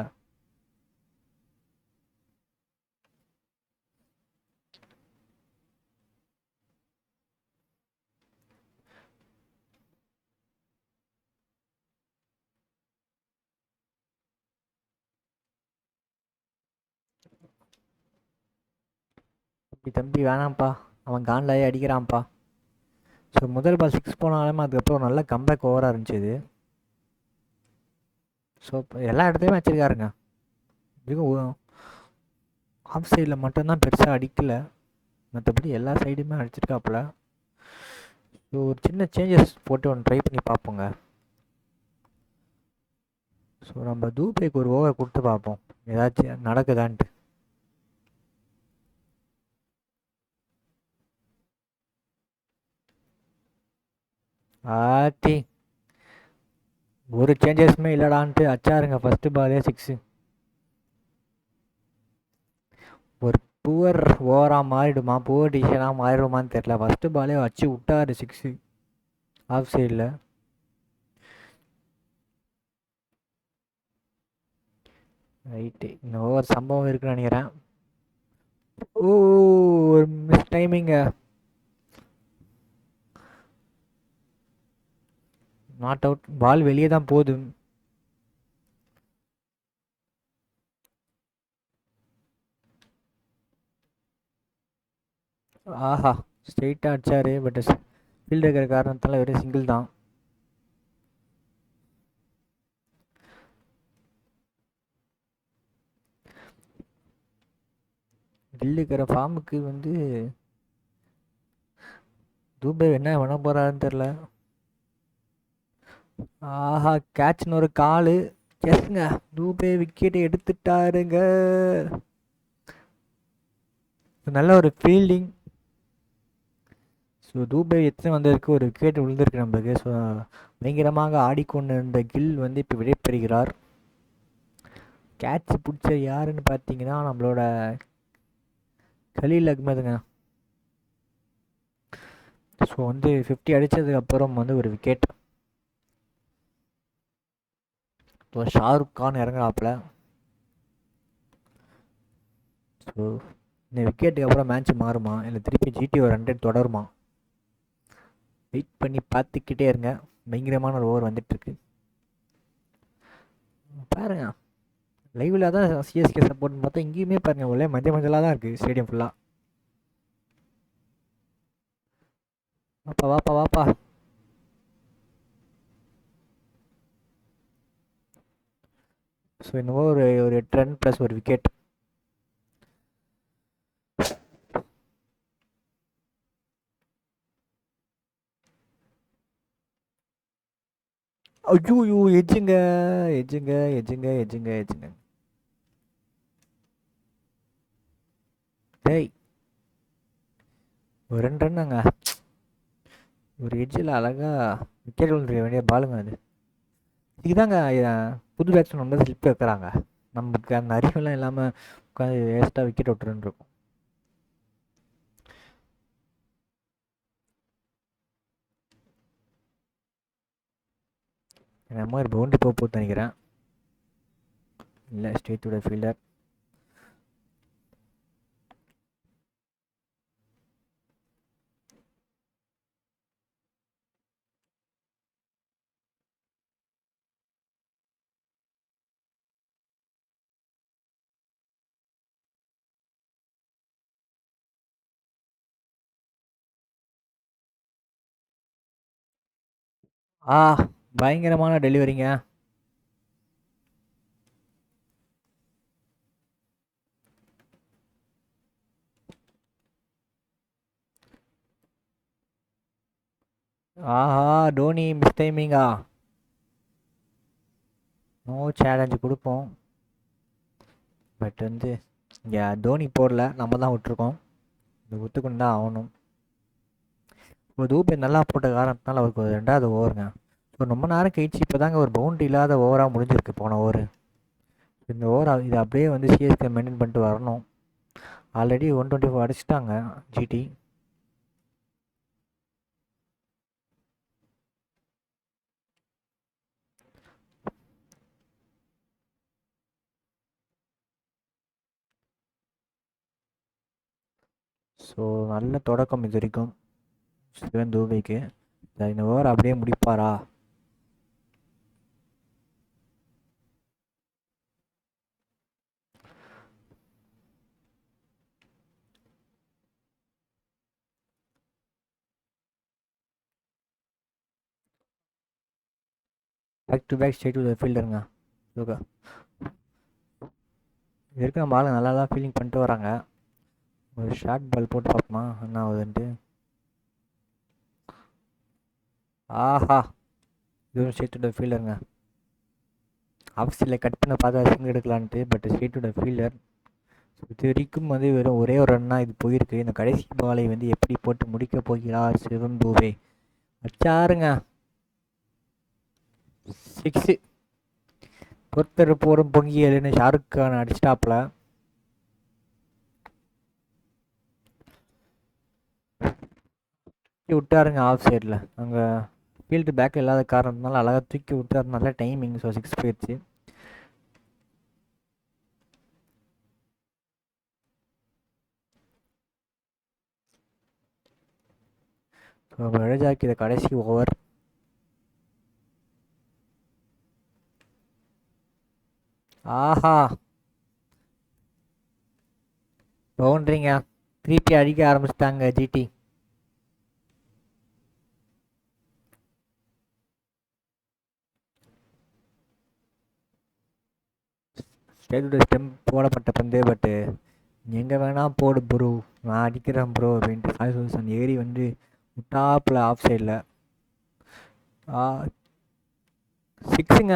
Speaker 1: தம்பி வேணாம்ப்பா, அவன் கான்லாயே அடிக்கிறான்ப்பா. ஸோ முதல் பால் 6 போனாலுமே அதுக்கப்புறம் நல்ல கம்பேக் ஓவராக இருந்துச்சு இது. ஸோ இப்போ எல்லா இடத்துலையுமே வச்சுருக்காருங்க. இதுவும் ஆஃப் சைடில் மட்டும்தான் பெருசாக அடிக்கலை, மற்றபடி எல்லா சைடுமே அடிச்சிருக்காப்புல. ஸோ ஒரு சின்ன சேஞ்சஸ் போட்டு ஒன்று ட்ரை பண்ணி பார்ப்போங்க. ஸோ நம்ம தூபேக்கு ஒரு ஓவர் கொடுத்து பார்ப்போம் ஏதாச்சும் நடக்குதான்ட்டு. ஆத்தி ஒரு சேஞ்சஸுமே இல்லைடான்ட்டு அச்சாருங்க ஃபஸ்ட்டு பாலே 6. ஒரு புவர் ஓவராக மாறிடுமா, புவர் டிசிஷனாக மாறிடுமான்னு தெரில. ஃபஸ்ட்டு பாலே வச்சு விட்டாரு 6 ஆஃப் சைடில். ரைட்டு, இந்த ஓவர் சம்பவம் இருக்குன்னு நினைக்கிறேன். ஓ ஒரு மிஸ் டைமிங்க. நாட் அவுட், பால் வெளியே தான் போகுது. ஆஹா ஸ்ட்ரெயிட்டாக அடிச்சாரு, பட் ஃபீல்டு இருக்கிற காரணத்தால் வெறும் சிங்கிள் தான். கில் இருக்கிற ஃபார்முக்கு வந்து தூபே என்ன பண்ண போகிறாருன்னு தெரில. ஆஹா கேட்ச்னு ஒரு காலு. எஸ்ங்க, தூபே விக்கெட்டை எடுத்துட்டாருங்க. நல்ல ஒரு ஃபீல்டிங். ஸோ தூபே எத்தனை வந்ததுக்கு ஒரு விக்கெட் விழுந்திருக்கு நம்மளுக்கு. ஸோ பயங்கரமாக ஆடிக்கொண்டிருந்த கில் வந்து இப்போ விடைபெறுகிறார். கேட்ச் பிடிச்ச யாருன்னு பார்த்தீங்கன்னா நம்மளோட கலீல் அகமதுங்க. ஸோ வந்து 50 அடித்ததுக்கப்புறம் வந்து ஒரு விக்கெட். ஸோ ஷாருக் கான் இறங்குறாப்புல. ஸோ இந்த விக்கெட்டுக்கு அப்புறம் மேட்ச் மாறுமா இல்லை திருப்பி ஜிடி ஒரு 100 தொடருமா, வெயிட் பண்ணி பார்த்துக்கிட்டே இருங்க. பயங்கரமான ஒரு ஓவர் வந்துட்டுருக்கு பாருங்க. லைவில் தான் சிஎஸ்கே சப்போர்ட்னு பார்த்தா இங்கேயுமே பாருங்கள் ஒரே மஞ்சளாக தான் இருக்குது ஸ்டேடியம் ஃபுல்லாக. வாப்பா வாப்பா வாப்பா. ஸோ என்னவோ ஒரு 8 ரன் ப்ளஸ் ஒரு விக்கெட். ஐயோ எஜ்ஜுங்க எஜ்ஜுங்க எஜ்ஜுங்க எஜ்ஜுங்க எஜ்ஜுங்க. டேய் ஒரு 2 ரன்னுங்க. ஒரு எஜ்ஜில் அழகாக விக்கெட் விழுந்துருக்க வேண்டிய பாலுங்க அது. இதுதாங்க புது பேட்ஸ்மேன் வந்து ஸ்லிப் வைக்கிறாங்க. நமக்கு அந்த அறிவெல்லாம் இல்லாமல் உட்காந்து வேஸ்ட்டாக விக்கெட் விட்டுருந்துருக்கும். என்ன மாதிரி பவுண்டரி போகுதுன்னு நினைக்கிறேன். இல்லை, ஸ்ட்ரெயிட்டோட ஃபீல்டர். பயங்கரமான டெலிவரிங்க. டோனி மிஸ் டைமிங்கா. நோ சேலஞ்சு கொடுப்போம். பட் வந்து இங்கே தோனி போடல, நம்ம தான் விட்டுருக்கோம். இது ஒத்துக்கொண்டு தான் ஆகணும். இப்போ தூபே நல்லா போட்ட காரணத்தினால அவருக்கு ஒரு 2வது ஓவருங்க. ஸோ ரொம்ப நேரம் கழிச்சு இப்போ தாங்க ஒரு பவுண்டரி இல்லாத ஓவராக முடிஞ்சிருக்கு போன ஓவர். இந்த ஓவர் இது அப்படியே வந்து சிஎஸ்கே மெயின்டைன் பண்ணிட்டு வரணும். ஆல்ரெடி 124 அடிச்சிட்டாங்க ஜிடி. ஸோ நல்ல தொடக்கம் இது வரைக்கும் சிவன் தூபேக்கு. இந்த ஓவர் அப்படியே முடிப்பாரா? Back to back straight to ஃபீல்டருங்க. ஓகே, இது இருக்க நம்ம ஆளுங்க நல்லா தான் ஃபீலிங் பண்ணிட்டு வராங்க. ஒரு ஷார்ட் பால் போட்டு பார்ப்போமா என்ன ஆகுதுன்ட்டு. இதுவும் ஸ்ட்ரெயிட் டு ஃபீல்டருங்க. ஆஃபீஸில் கட் பண்ண பார்த்தா சிங் எடுக்கலான்ட்டு, பட் ஸ்ட்ரெயிட் டு ஃபீல்டர். இது வரைக்கும் வந்து வெறும் ஒரே ஒரு ரன்னாக இது போயிருக்கு. இந்த கடைசி பாலை வந்து எப்படி போட்டு முடிக்க போகிறார் சிவம் தூபே. அச்சாருங்க 6. பொறுத்தர் போரும் பொங்கியல்னு ஷாருக் கான் அடிச்சிட்டாப்ல. தூக்கி விட்டாருங்க ஆஃப் சைடில். அங்கே ஃபீல்டு பேக்கில் இல்லாத காரணத்தினால அழகாக தூக்கி விட்டாரு. நல்ல டைமிங். ஸோ 6 போயிடுச்சு. ஸோ ஜடேஜாக்கு இதை கடைசி ஓவர். பவுண்ட்ரிங்க. திருப்பி அடிக்க ஆரம்பிச்சிட்டாங்க ஜிடி. ஸ்டேட்டோட ஸ்டெம் போடப்பட்ட பந்து. பட்டு எங்கே வேணால் போடு ப்ரோ, நான் அடிக்கிறேன் ப்ரோ அப்படின்ட்டு சாய் சுதர்சன் ஏறி வந்து டாப்பில் ஆஃப் சைடில் 6ங்க.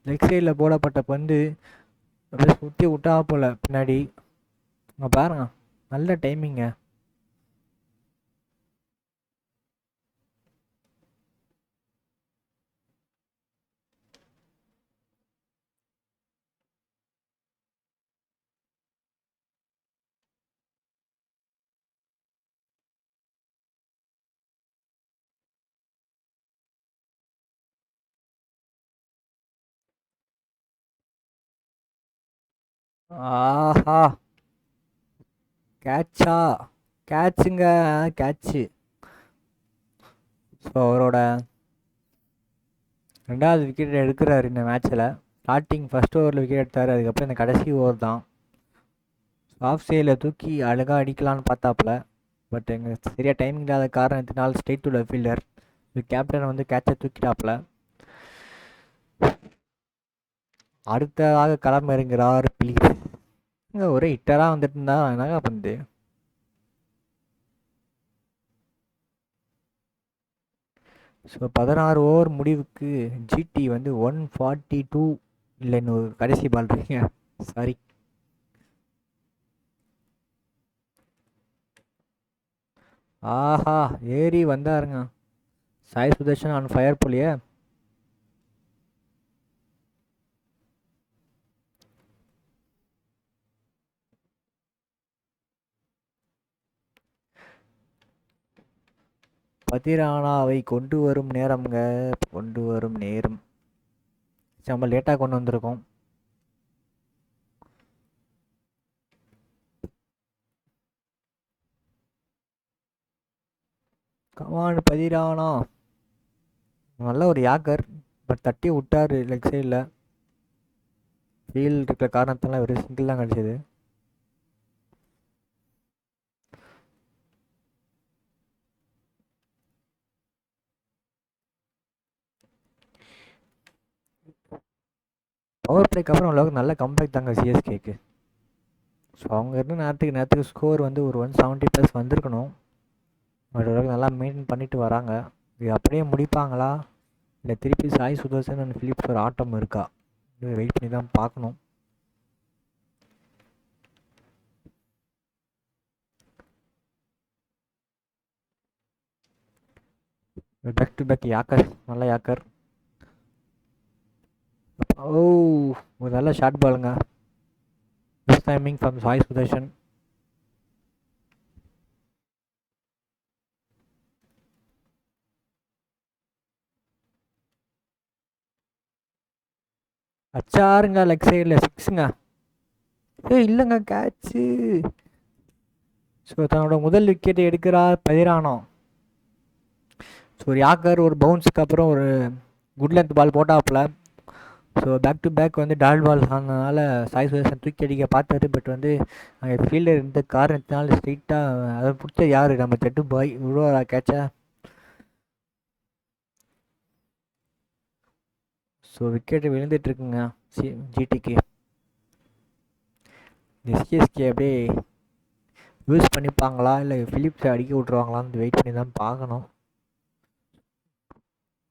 Speaker 1: லெக் சைடில் போடப்பட்ட பந்து அப்படியே சுற்றி விட்டா போல் பின்னாடி. பாருங்க, நல்ல டைமிங்க. கேட்சா? கேட்சுங்க, கேட்சு. ஸோ அவரோட 2வது விக்கெட் எடுக்கிறாரு இந்த மேட்ச்சில். ஸ்டார்டிங் ஃபஸ்ட் ஓவரில் விக்கெட் எடுத்தார். அதுக்கப்புறம் இந்த கடைசி ஓவர் தான் ஆஃப் சைடில் தூக்கி அழகாக அடிக்கலான்னு பார்த்தாப்புல. பட் எங்கள் சரியாக டைமிங் இல்லாத காரணத்தினால் ஸ்ட்ரெயிட் டு ஃபீல்டர். கேப்டன் வந்து கேட்சை தூக்கிட்டாப்புல. அடுத்ததாக களம் இறங்குறார் ப்ளீஸ். ஒரே ஹிட்டராக வந்துட்டு இருந்தா என்னங்க பண்ணுது. ஸோ 16 ஓவர் முடிவுக்கு ஜிடி வந்து 142. இல்லை, இன்னொரு கடைசி பால் இருக்குங்க, சாரி. ஏறி வந்தாருங்க சாய் சுதர்ஷன் ஆன் ஃபயர் போலியே. பதிரானாவை கொண்டு வரும் நேரம்ங்க. கொண்டு வரும் நேரம். நம்ம லேட்டாக கொண்டு வந்திருக்கோம். கமான் பதிரானா. நல்ல ஒரு யாக்கர். பட் தட்டி விட்டாரு லெக் சைடில். ஃபீல் இருக்கிற காரணத்தெல்லாம் ஒரு சிங்கிள் தான் கிடச்சிது. பவர் பிளேக்கு அப்புறம் அளவுக்கு நல்ல கம்பேக் தாங்க சிஎஸ்கேக்கு. ஸோ அவங்க இருந்த நேரத்துக்கு ஸ்கோர் வந்து ஒரு 170+ வந்திருக்கணும். பட் அளவுக்கு நல்லா மெயின்டைன் பண்ணிட்டு வராங்க. இது அப்படியே முடிப்பாங்களா இல்லை திருப்பி சாய் சுதர்சன் அண்ட் ஃபிலிப்ஸ் ஒரு ஆட்டம் இருக்கா? இது வெயிட் பண்ணி தான் பார்க்கணும். Back to back yorker. நல்ல யாக்கர். ஓ, ஒரு நல்ல ஷார்ட் பாலுங்க. This timing from Sai Sudharsan. அச்சாருங்க லெக் சைடில் 6ங்க. இல்லைங்க கேட்சு. ஸோ தன்னோட முதல் விக்கெட்டை எடுக்கிறார் பதிரானோ. ஸோ ஒரு யாக்கர் ஒரு பவுன்ஸுக்கு அப்புறம் ஒரு குட் லென்த் பால் போட்டாப்புல. ஸோ பேக் டு பேக் வந்து டாட் பால் ஆனதுனால சாய் சுதர்ஷன் தூக்கி அடிக்க பார்த்தாரு. பட் வந்து அங்கே ஃபீல்டர் இருந்த காரணத்தினால ஸ்ட்ரெயிட்டாக அதை பிடிச்ச யார் நம்ம ஜட்டு பாய் விழுவாரா கேட்சா. So wicket விழுந்துட்டுருக்குங்க ஜிடிக்கு. இந்த சிஎஸ்கே அப்படியே யூஸ் பண்ணிப்பாங்களா இல்லை ஃபிலிப்ஸை அடிக்க விட்ருவாங்களான்னு வெயிட் பண்ணி தான் பார்க்கணும்.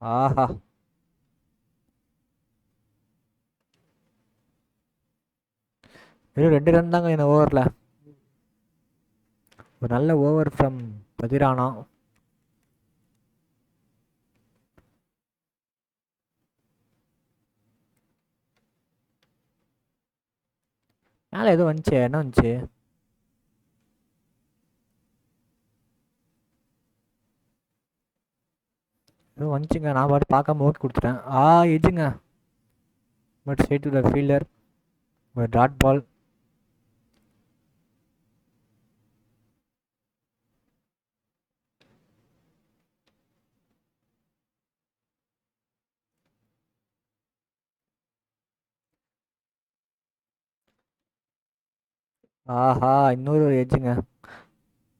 Speaker 1: ஆஹா, வெறும் 2 ரன் தாங்க இந்த ஓவரில். ஒரு நல்ல ஓவர் ஃப்ரம் பதிரானா. மேலே எதுவும் வந்துச்சு, என்ன வந்துச்சு? எதுவும் வந்துச்சுங்க. நான் பாட்டு பார்க்காம ஓகே கொடுத்துட்டேன். எஜுங்க. But straight to the fielder. ஒரு டாட் பால். ஆஹா, இன்னொரு ஒரு எஜ்ஜுங்க.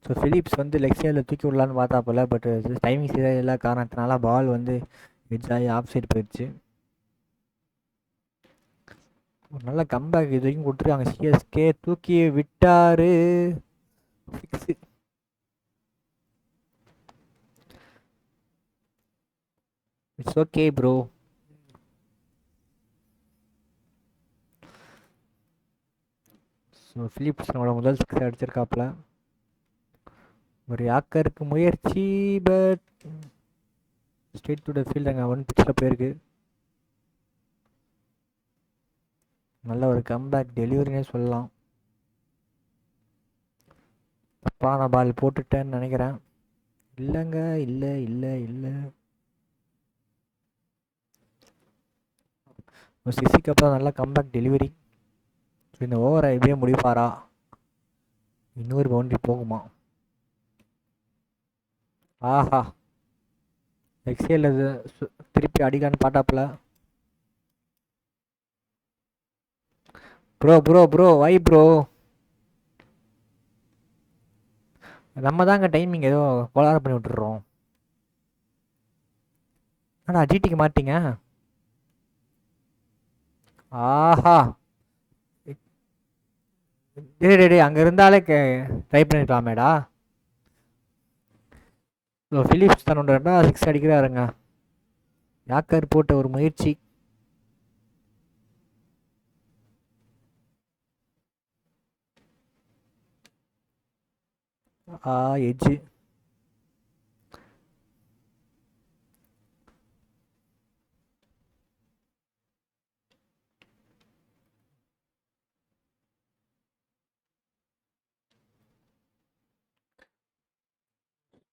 Speaker 1: ஸோ ஃபிலிப்ஸ் வந்து லெக் சைடில் தூக்கி விடலான்னு பார்த்தா போல. பட் டைமிங் சரியாக எல்லா காரணத்தினால பால் வந்து எட்ஜ் ஆகி ஆஃப் சைடு போயிடுச்சு. ஒரு நல்ல கம்பேக் இது வரைக்கும் கொடுத்துருக்காங்க. சிஎஸ்கே தூக்கி விட்டாரு. 6. It's okay bro. So Phillips நம்மளோட முதல் 6 அடிச்சிருக்காப்புல. ஒரு யாக்கருக்கு முயற்சி. பட் ஸ்ட்ரெயிட் டு த ஃபீல்டுங்க. 1 பிச்சில் போயிருக்கு. நல்ல ஒரு கம்பேக் டெலிவரினே சொல்லலாம். தப்பான பால் போட்டுட்டேன்னு நினைக்கிறேன். இல்லைங்க, இல்லை இல்லை இல்லை. சிசிக்கு அப்புறம் நல்ல கம்பேக் டெலிவரி. இந்த ஓவரை எப்படியே முடிப்பாரா? இன்னொரு பவுண்டரி போகுமா? ஆஹா, எக்ஸேல் திருப்பி அடிக்கான்னு பாட்டாப்புல. ப்ரோ ப்ரோ ப்ரோ வை ப்ரோ. நம்ம தாங்க டைமிங் ஏதோ கோளாறு பண்ணி விட்டுறோம். ஆனால் ஜிடிக்கு மாட்டிங்க. ஆஹா, டே அங்கே இருந்தாலே ட்ரை பண்ணிருக்கலாமேடா. ஃபிலிப்ஸ் தன்னோட 2வது 6 அடிக்கிறாருங்க. யாக்கர் போட்ட ஒரு முயற்சி. எட்ஜு.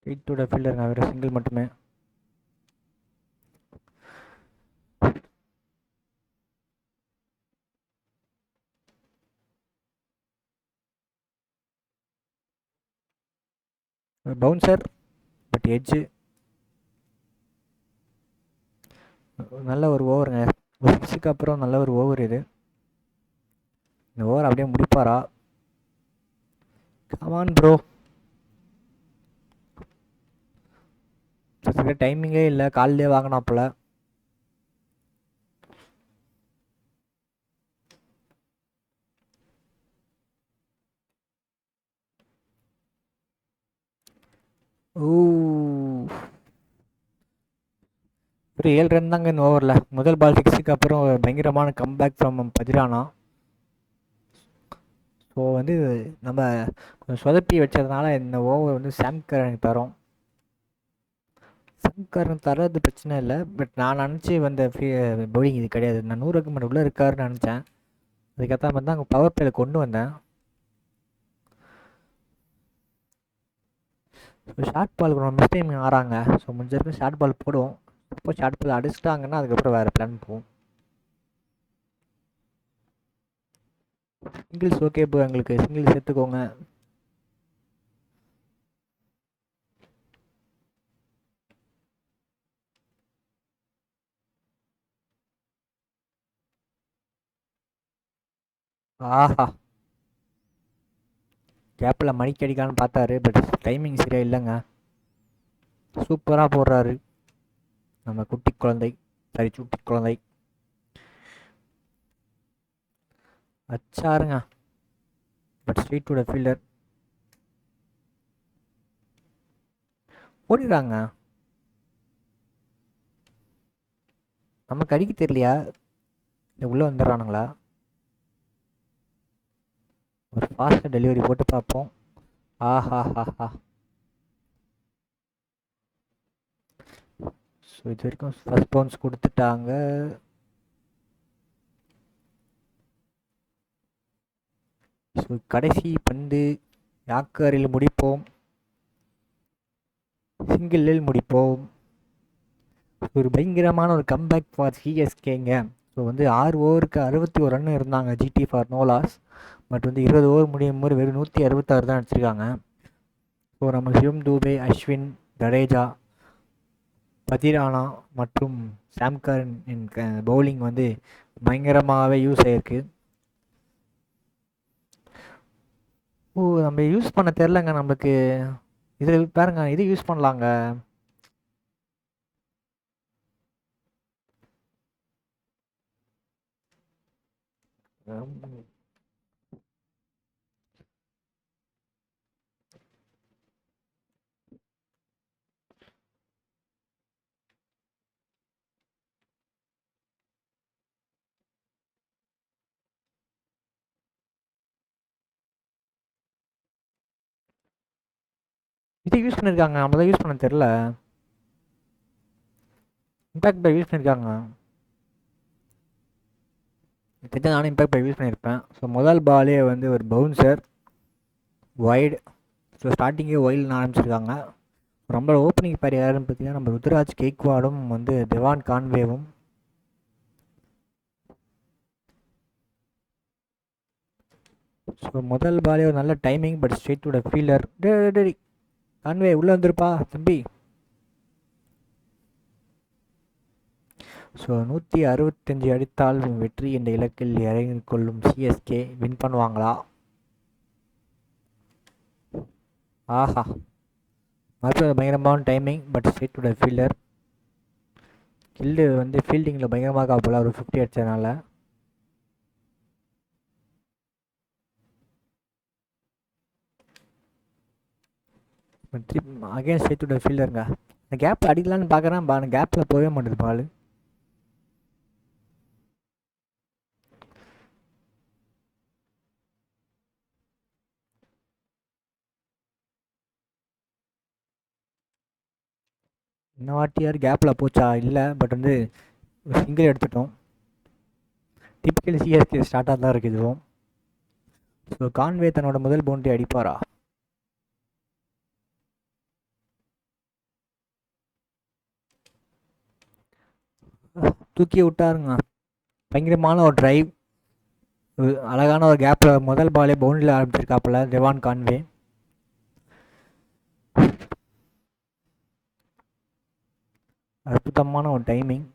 Speaker 1: ஸ்ட்ரெயிட்டோட ஃபீல்டருங்க, அவர் சிங்கிள் மட்டுமே. Bouncer but edge. நல்ல ஒரு ஓவருங்க, ஒரு சிக்ஸுக்கு அப்புறம் நல்ல ஒரு ஓவர் இது. இந்த ஓவர் அப்படியே முடிப்பாரா? Come on bro. டைமிங்கே இல்லை, காலிலே வாங்கினாப்புல. ஓ, ஒரு 7 ரன் தாங்க இந்த ஓவரில். முதல் பால் சிக்ஸுக்கு அப்புறம் பயங்கரமான கம்பேக் ஃப்ரம் பதிரானா. ஸோ வந்து நம்ம கொஞ்சம் சொதப்பி வச்சதுனால இந்த ஓவர் வந்து சாம் கரனுக்கு தரோம். சாம் கரன் தர்றது பிரச்சனை இல்லை, பட் நான் நினச்சி வந்த பவுலிங் இது கிடையாது. நான் 100 ரன் உள்ளே இருக்காருன்னு நினச்சேன். அதுக்கேற்ற மாதிரி தான் அங்கே பவர் பிளேல கொண்டு வந்தேன். ஸோ ஷார்ட் பாலுக்கு நம்ம மிஸ் டைம் ஆறாங்க. ஸோ முடிஞ்ச வரைக்கும் ஷார்ட் பால் போடுவோம். இப்போ ஷார்ட் பால் அடிச்சிட்டாங்கன்னா அதுக்கப்புறம் வேறு பிளான் போகும். சிங்கிள்ஸ் ஓகே இப்போ எங்களுக்கு சிங்கிள்ஸ் எடுத்துக்கோங்க. ஆஹா, கேப்பில் மணிக்கு அடிக்கான்னு பார்த்தாரு, பட் டைமிங் சரியா இல்லைங்க. சூப்பராக போடுறாரு நம்ம குட்டி குழந்தை, சரி சுட்டி குழந்தை. அச்சாருங்க, but straight to the fielder. ஓடிடுறாங்க. நமக்கு அடிக்க தெரியலையா, இந்த உள்ளே வந்துடுறானுங்களா? ஒரு ஃபாஸ்ட்டாக டெலிவரி போட்டு பார்ப்போம். ஆஹா ஹாஹா. ஸோ இது வரைக்கும் ஃபர்ஸ்ட் பவுன்ஸ் கொடுத்துட்டாங்க. ஸோ கடைசி பந்து யாக்கரில் முடிப்போம், சிங்கிளில் முடிப்போம். ஒரு பயங்கரமான ஒரு கம்பேக் ஃபார் சிஎஸ்கேங்க. ஸோ வந்து 6 ஓவருக்கு 61 ரன் இருந்தாங்க ஜிடி ஃபார் நோலாஸ். பட் வந்து 20 ஓவர் முடியும் போது வெறும் 166 தான் அடிச்சிருக்காங்க. ஸோ நம்ம சிவம் தூபே, அஸ்வின், ஜடேஜா, பதிரானா மற்றும் சாம்கரன் பவுலிங் வந்து பயங்கரமாகவே யூஸ் ஆகிருக்கு. ஓ, நம்ம யூஸ் பண்ண தெரிலங்க நம்மளுக்கு. இதில் பாருங்க, இது யூஸ் பண்ணலாங்க. இது யூஸ் பண்ணியிருக்காங்க, நம்ம தான் யூஸ் பண்ண தெரில. இம்பேக்ட் பை யூஸ் பண்ணியிருக்காங்க. தெரிஞ்ச நானும் இம்பேக்ட் பை யூஸ் பண்ணியிருப்பேன். ஸோ முதல் பாலே வந்து ஒரு பவுன்சர் வைடு. ஸோ ஸ்டார்டிங்கே வைல்டுன்னு ஆரம்பிச்சிருக்காங்க. ரொம்ப ஓப்பனிங் பேர் யாருன்னு பார்த்தீங்கன்னா நம்ம ருத்ராஜ் கெய்க்வாடும் வந்து டெவான் கான்வேவும். ஸோ முதல் பாலே ஒரு நல்ல timing, but straight to the fielder. Day Conway உள்ளே வந்துருப்பா தம்பி. ஸோ 165 அடித்தால் வெற்றி என்ற இலக்கில் இறங்கி கொள்ளும் சிஎஸ்கே வின் பண்ணுவாங்களா? ஆஹா, மறுபடியும் பயங்கரமான timing, but straight to the fielder. Gill வந்து ஃபீல்டிங்கில் பயங்கரமாக போல ஒரு 50 அடித்ததுனால. அகைன் ஸ்ட்ரெயிட் டு த ஃபீல்டருங்க. இந்த கேப்பில் அடிக்கலான்னு பார்க்குறேன், கேப்பில் போகவே மாட்டேது பால். இந்த வாட்டியார் கேப்பில் போச்சா? இல்லை, பட் வந்து சிங்கிள் எடுத்துட்டோம். டிப்பிக்கல் சிஎஸ்கே ஸ்டார்ட்டாக தான் இருக்குது இதுவும். ஸோ கான்வே தன்னோட முதல் பவுண்டரி அடிப்பாரா? தூக்கி விட்டாருங்க. பயங்கரமான ஒரு டிரைவ், அழகான ஒரு கேப்பில் முதல் பாலே பவுண்டரியில் ஆரம்பிச்சிருக்காப்புல டெவான் கான்வே. அற்புதமான ஒரு டைமிங்.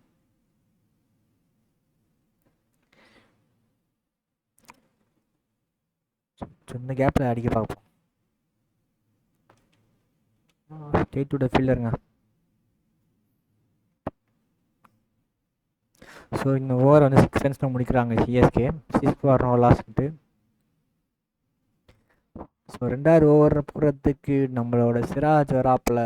Speaker 1: இந்த கேப்பில் அடிக்க பார்ப்போம். ஸ்ட்ரெயிட் டு த ஃபீல்டருங்க. ஸோ இந்த ஓவர் வந்து 6 ரன்ஸில் முடிக்கிறாங்க சிஎஸ்கே. 6 no lost. ஸோ 2வது ஓவர் போகிறதுக்கு நம்மளோட சிராஜ் வராப்பில்.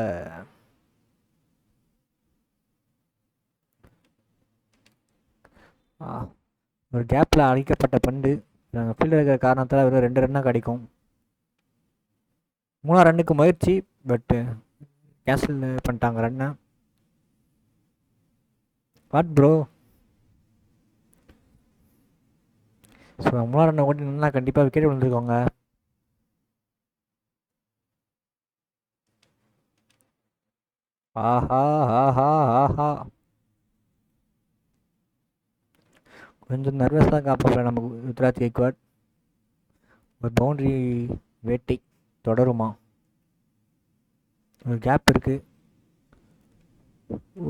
Speaker 1: ஒரு கேப்பில் அடிக்கப்பட்ட பந்து நாங்கள் ஃபீல்டில் இருக்கிற காரணத்தால் வெறும் 2 ரன்னாக கிடைக்கும். 3ஆம் ரன்னுக்கு முயற்சி, பட்டு கேன்சல் பண்ணிட்டாங்க ரன்னை. What bro? ஸோ 3ஆம் ரன்னை ஓட்டி நின்னா கண்டிப்பாக விக்கெட் விழுந்துருக்கோங்க. ஆஹா ஆஹா ஆஹா, கொஞ்சம் நர்வஸாக காப்பாற்ற நமக்கு ருத்ராஜ் கேக்வாட். ஒரு பவுண்ட்ரி வேட்டை தொடருமா? ஒரு கேப் இருக்குது.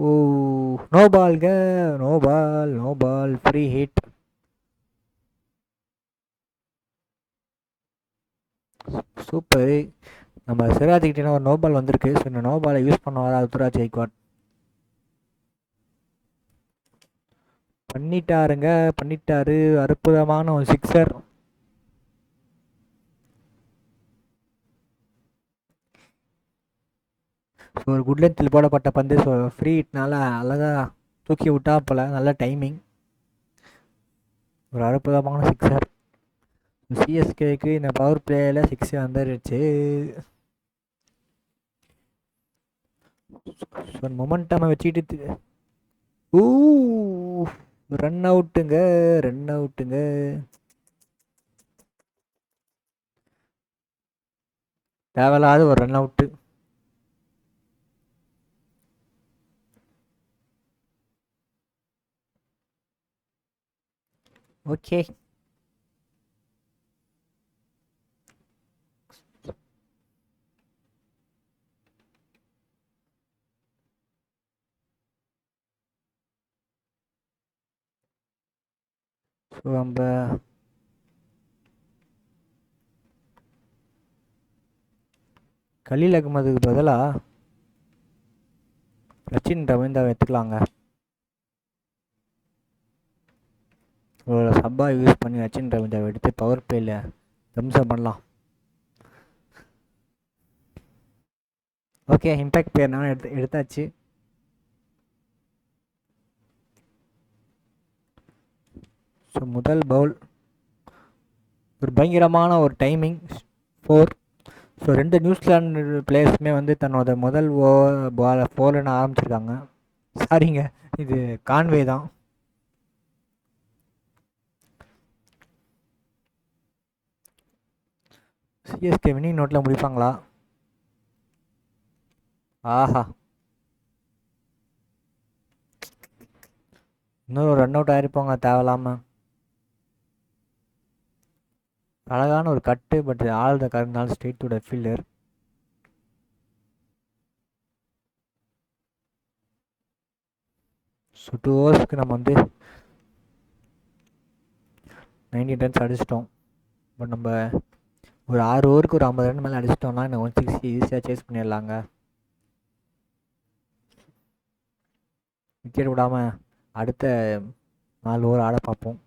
Speaker 1: ஓ, நோ பால்க, no ball, no ball, free hit. Super. நம்ம சிராஜ்கிட்ட ஒரு நோ பால் வந்திருக்கு. ஸோ இந்த நோ பாலை யூஸ் பண்ணுவாரா ருத்ராஜ் கேக்வாட்? பண்ணிட்டாருங்க, பண்ணிட்டாரு. அற்புதமான ஒரு சிக்ஸர். ஸோ ஒரு குட் லென்த்தில் போடப்பட்ட பந்து. ஸோ ஃப்ரீ ஹிட்னால அழகாக தூக்கி விட்டா போல். நல்ல டைமிங், ஒரு அற்புதமான சிக்ஸர். சிஎஸ்கேக்கு இந்த பவர் பிளேயில் 6 வந்துருச்சு. ஸோ மொமெண்டமை வச்சுக்கிட்டு ரன் அவுட்டுங்க, ரன் அவுட்டுங்க. தேவையில்லாத ஒரு ரன் அவுட்டு. ஓகே, ஸோ நம்ம கலீல் அகமதுக்கு பதிலாக சச்சின் ரவீந்திராவை எடுத்துக்கலாங்க. ஒரு சப்பா யூஸ் பண்ணி சச்சின் ரவீந்திராவை எடுத்து பவர் பிளேயில் தம்சம் பண்ணலாம். ஓகே, இம்பேக்ட் பிளேயர் நான் எடுத்தாச்சு. ஸோ முதல் பவுல் ஒரு பயங்கரமான ஒரு டைமிங் 4. ஸோ 2 நியூசிலாந்து பிளேயர்ஸுமே வந்து தன்னோட முதல் பாலை 4 ஆரம்பிச்சிருக்காங்க. சாரிங்க, இது கான்வே தான். சிஎஸ்கே வின்னிங் நோட்டில் முடிப்பாங்களா? ஆஹா, இன்னொரு ரன் அவுட் ஆகிருப்பாங்க தேவையில்லாமல். அழகான ஒரு கட்டு, பட் ஆல் த கரெக்ட்னால straight to the fielder. So 2 ஓவர்ஸ்க்கு நம்ம வந்து 19 ரன்ஸ் அடிச்சிட்டோம். பட் நம்ம ஒரு 6 ஓவருக்கு ஒரு 50 ரன் மேலே அடிச்சிட்டோம்னா இந்த 160 ஈஸியாக சேஸ் பண்ணிடலாங்க. விக்கெட் விடாமல் அடுத்த 4 ஓவர் ஆட பார்ப்போம்.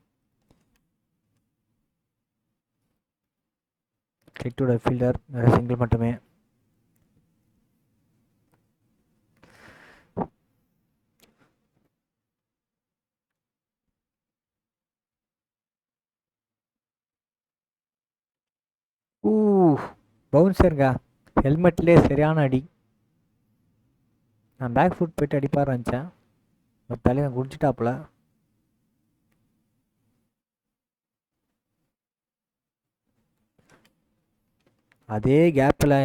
Speaker 1: Straight to the fielder, single மட்டுமே. பவுன்சருங்க, ஹெல்மெட்லேயே சரியான அடி. நான் பேக் ஃபுட் போயிட்டு அடிப்பார் நினச்சேன், ஒரு தலைவன் குடிச்சிட்டாப்புல. அதே கேப்பில்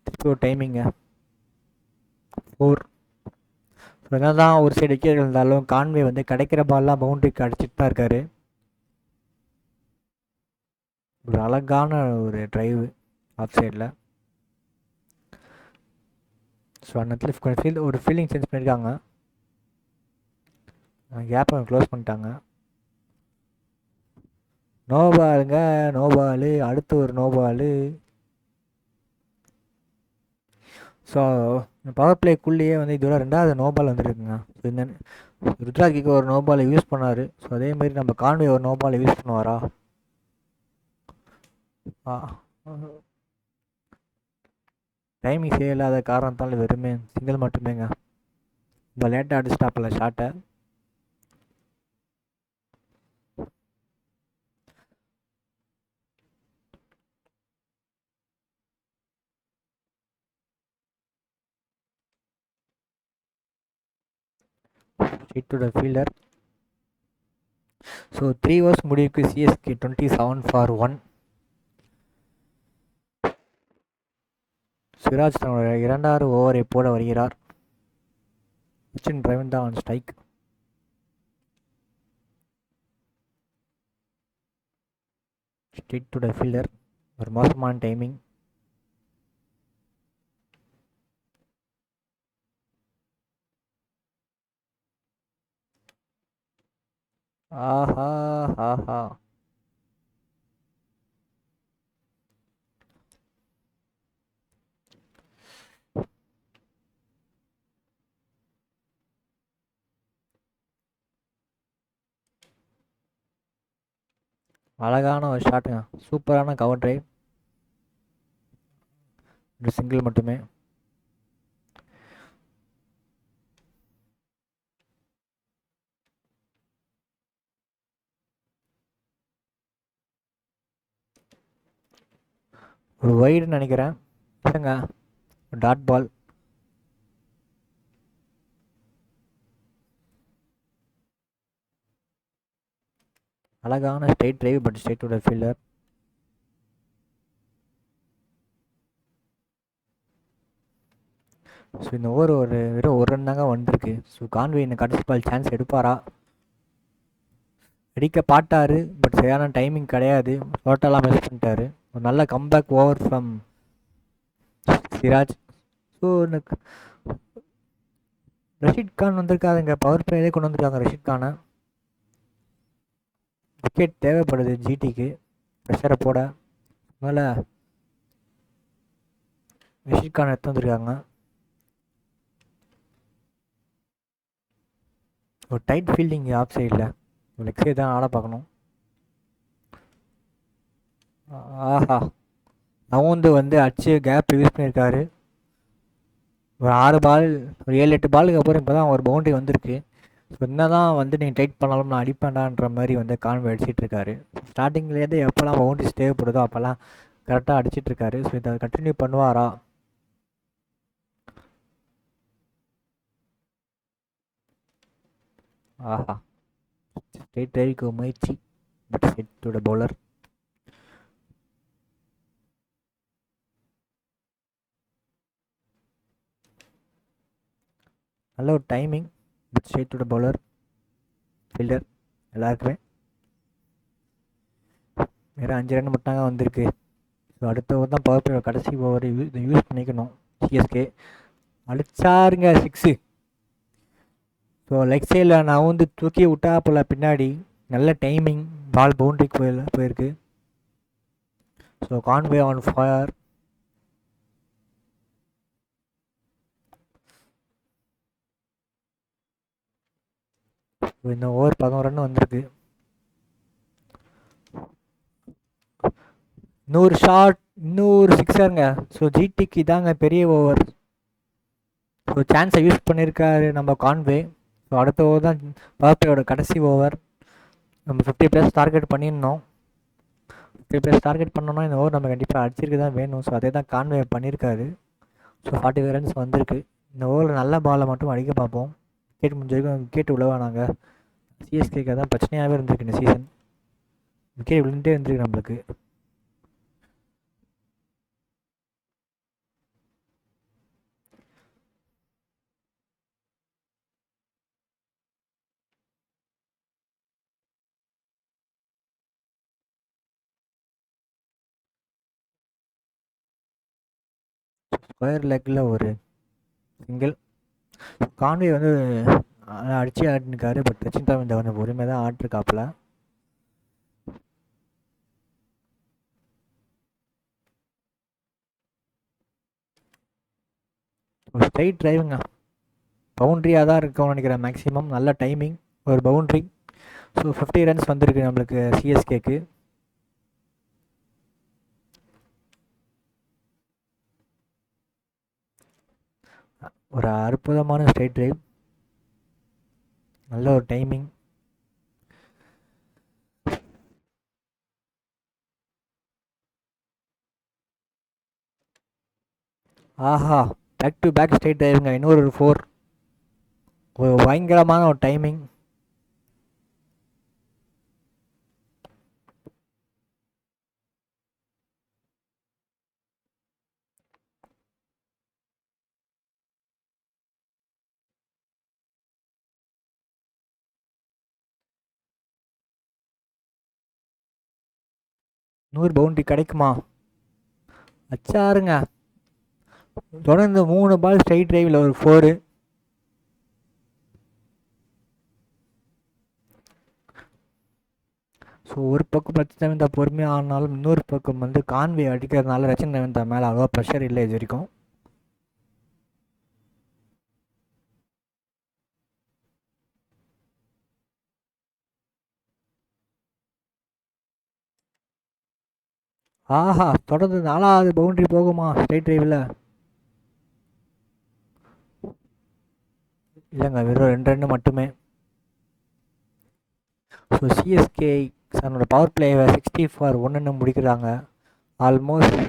Speaker 1: திருப்பி ஒரு டைமிங்க 4. ஸோ என்னதான் ஒரு சைடு விக்கெட் இருந்தாலும் கான்வே வந்து கிடைக்கிற பால்லாம் பவுண்டரிக்கு அடிச்சிட்டு தான் இருக்காரு. ஒரு அழகான ஒரு டிரைவ் ஆஃப் சைடில். ஸோ அந்த இடத்துல கொஞ்சம் ஒரு ஃபீல்டிங் சேஞ்ச் பண்ணியிருக்காங்க. கேப்பை க்ளோஸ் பண்ணிட்டாங்க. நோ பாலுங்க, நோ பாலு. அடுத்து ஒரு நோ பாலு. ஸோ பவர் பிளேக்குள்ளேயே வந்து இதோட 2வது நோ பால் வந்துருக்குங்க. ஸோ இந்த ருத்ராஜிக்கு ஒரு நோ பாலை யூஸ் பண்ணார். ஸோ அதே மாதிரி நம்ம கான்வே ஒரு நோ பாலை யூஸ் பண்ணுவாரா? டைமிங் செய்யலாத காரணத்தால் வெறுமே சிங்கிள் மட்டுமேங்க. இப்போ லேட்டாக அடிச்சிட்டாப்பில் ஷாட்டை. Straight to the fielder. So 3 overs முடிவுக்கு சிஎஸ்கே 27 for 1. சிராஜ் தன்னுடைய 2வது ஓவரை போட வருகிறார். Sachin Ravindra on strike. Straight to the fielder. ஒரு மோசமான டைமிங். ஆஹா ஆஹா. அழகான ஒரு ஷாட்டுங்க. சூப்பரான கவர் டிரைவ். ஒரு சிங்கிள் மட்டுமே. ஒரு வைடுன்னு நினைக்கிறேன். இல்லைங்க, டாட் பால். அழகான straight drive, but straight to the fielder. So இந்த ஓவர் வெறும் ஒரு ரன் தாங்க வந்திருக்கு. ஸோ கான்வே இந்த கடைசி பால் சான்ஸ் எடுப்பாரா? அடிக்க பாட்டார், பட் சரியான டைமிங் கிடையாது. டோட்டலாக மிஸ் பண்ணிட்டாரு. ஒரு நல்ல comeback over from Siraj. So எனக்கு ரஷீத் கான் வந்திருக்காதுங்க. பவர் பிளேலே கொண்டு வந்திருக்காங்க ரஷீத் கானை. விக்கெட் தேவைப்படுது ஜிடிக்கு ப்ரெஷரை போட. அதனால் ரஷீத் கான் எடுத்து வந்திருக்காங்க. ஒரு டைட் ஃபீல்டிங் ஆஃப் சைடில். லெக் சைடு தான் ஆட பார்க்கணும். ஆஹா, நவுந்து வந்து அடிச்சு கேப் யூஸ் பண்ணியிருக்காரு. ஒரு 6 பால், ஒரு 7-8 பாலுக்கு அப்புறம் இப்போ தான் ஒரு பவுண்டரி வந்திருக்கு. ஸோ என்ன தான் வந்து நீங்கள் டைட் பண்ணாலும் நான் அடிப்பேன்டான்ற மாதிரி வந்து கான்வே அடிச்சிட்ருக்காரு. ஸ்டார்டிங்லேருந்து எப்போல்லாம் பவுண்டரிஸ் தேவைப்படுதோ அப்போல்லாம் கரெக்டாக அடிச்சிட்ருக்காரு. ஸோ இதை கண்டினியூ பண்ணுவாரா? ஆஹா, ஸ்ட்ரெயிட் டிரைவுக்கு முயற்சி, but hit to the bowler. நல்ல ஒரு timing, but straight to the bowler fielder. எல்லாருக்குமே வேறு 5 ரன் மட்டும் தாங்க வந்திருக்கு. ஸோ அடுத்த ஓவர் தான் பவர் பிளே கடைசி ஓவர் இதை யூஸ் பண்ணிக்கணும் சிஎஸ்கே. அடிச்சாருங்க 6. ஸோ லெக் சைடில் நான் வந்து தூக்கி விட்டா போல பின்னாடி. நல்ல டைமிங், பால் பவுண்டரிக்கு போயிருக்கு. So Conway on fire. இந்த ஓவர் 11 ரன் வந்திருக்கு. 100 ஷாட், 100 சிக்ஸருங்க. ஸோ ஜிடிக்கு இதாங்க பெரிய ஓவர். ஸோ சான்ஸை யூஸ் பண்ணியிருக்காரு நம்ம கான்வே. ஸோ அடுத்த ஓவர் தான் பவர் பிளேயோட கடைசி ஓவர். நம்ம 50+ டார்கெட் பண்ணியிருந்தோம். 50+ டார்கெட் பண்ணோன்னா இந்த ஓவர் நம்ம கண்டிப்பாக அடிச்சிருக்கு தான் வேணும். ஸோ அதே தான் கான்வே பண்ணியிருக்காரு. ஸோ 45 ரன்ஸ் வந்திருக்கு. இந்த ஓவரில் நல்ல பாலை மட்டும் அடிக்க பார்ப்போம். விக்கெட் முடிஞ்ச வரைக்கும் விக்கெட் விழுவானாங்க. சிஎஸ்கேக்கு தான் பிரச்சனையாகவே இருந்திருக்கு இந்த சீசன். விக்கெட் விழுந்துட்டே இருந்திருக்கு நம்மளுக்கு. ஸ்கொயர் லெக்கில் ஒரு சிங்கிள். கான்வே வந்து அடிச்சு ஆடினுக்காரு. பட் ரச்சின் ரவீந்திரா வந்து பொறுமையாக தான் ஆடிருக்காப்புல. ஸ்ட்ரைட் டிரைவுங்க, பவுண்ட்ரியாக தான் இருக்கும்னு நினைக்கிறேன். மேக்ஸிமம் நல்ல டைமிங், ஒரு பவுண்ட்ரி. ஸோ 50 ரன்ஸ் வந்திருக்கு நம்மளுக்கு சிஎஸ்கேக்கு. ஒரு அற்புதமான ஸ்ட்ரைட் டிரைவ், நல்ல ஒரு டைமிங். ஆஹா, பேக் டு பேக் ஸ்ட்ரைட் டிரைவுங்க, இன்னொரு 4. ஒரு பயங்கரமான ஒரு டைமிங். நூறு பவுண்ட்ரி கிடைக்குமா? அச்சாருங்க, தொடர்ந்து 3 பால் ஸ்ட்ரைட் டிரைவில் ஒரு 4. ஸோ ஒரு பக்கம் ரச்சின் ரவீந்திரா பொறுமையாக ஆனாலும் இன்னொரு பக்கம் வந்து கான்வே அடிக்கிறதுனால ரச்சின் ரவீந்திரா மேலே அவ்வளோ ப்ரெஷர் இல்லை இது வரைக்கும். ஆஹா, தொடர்ந்து 4வது பவுண்ட்ரி போகுமா ஸ்ட்ரைட் டிரைவில்? இல்லைங்க, வெறும் 2 ரன்னு மட்டுமே. ஸோ சிஎஸ்கே தன்னோட பவர் பிளேவை 60-1 முடிக்கிறாங்க. ஆல்மோஸ்ட்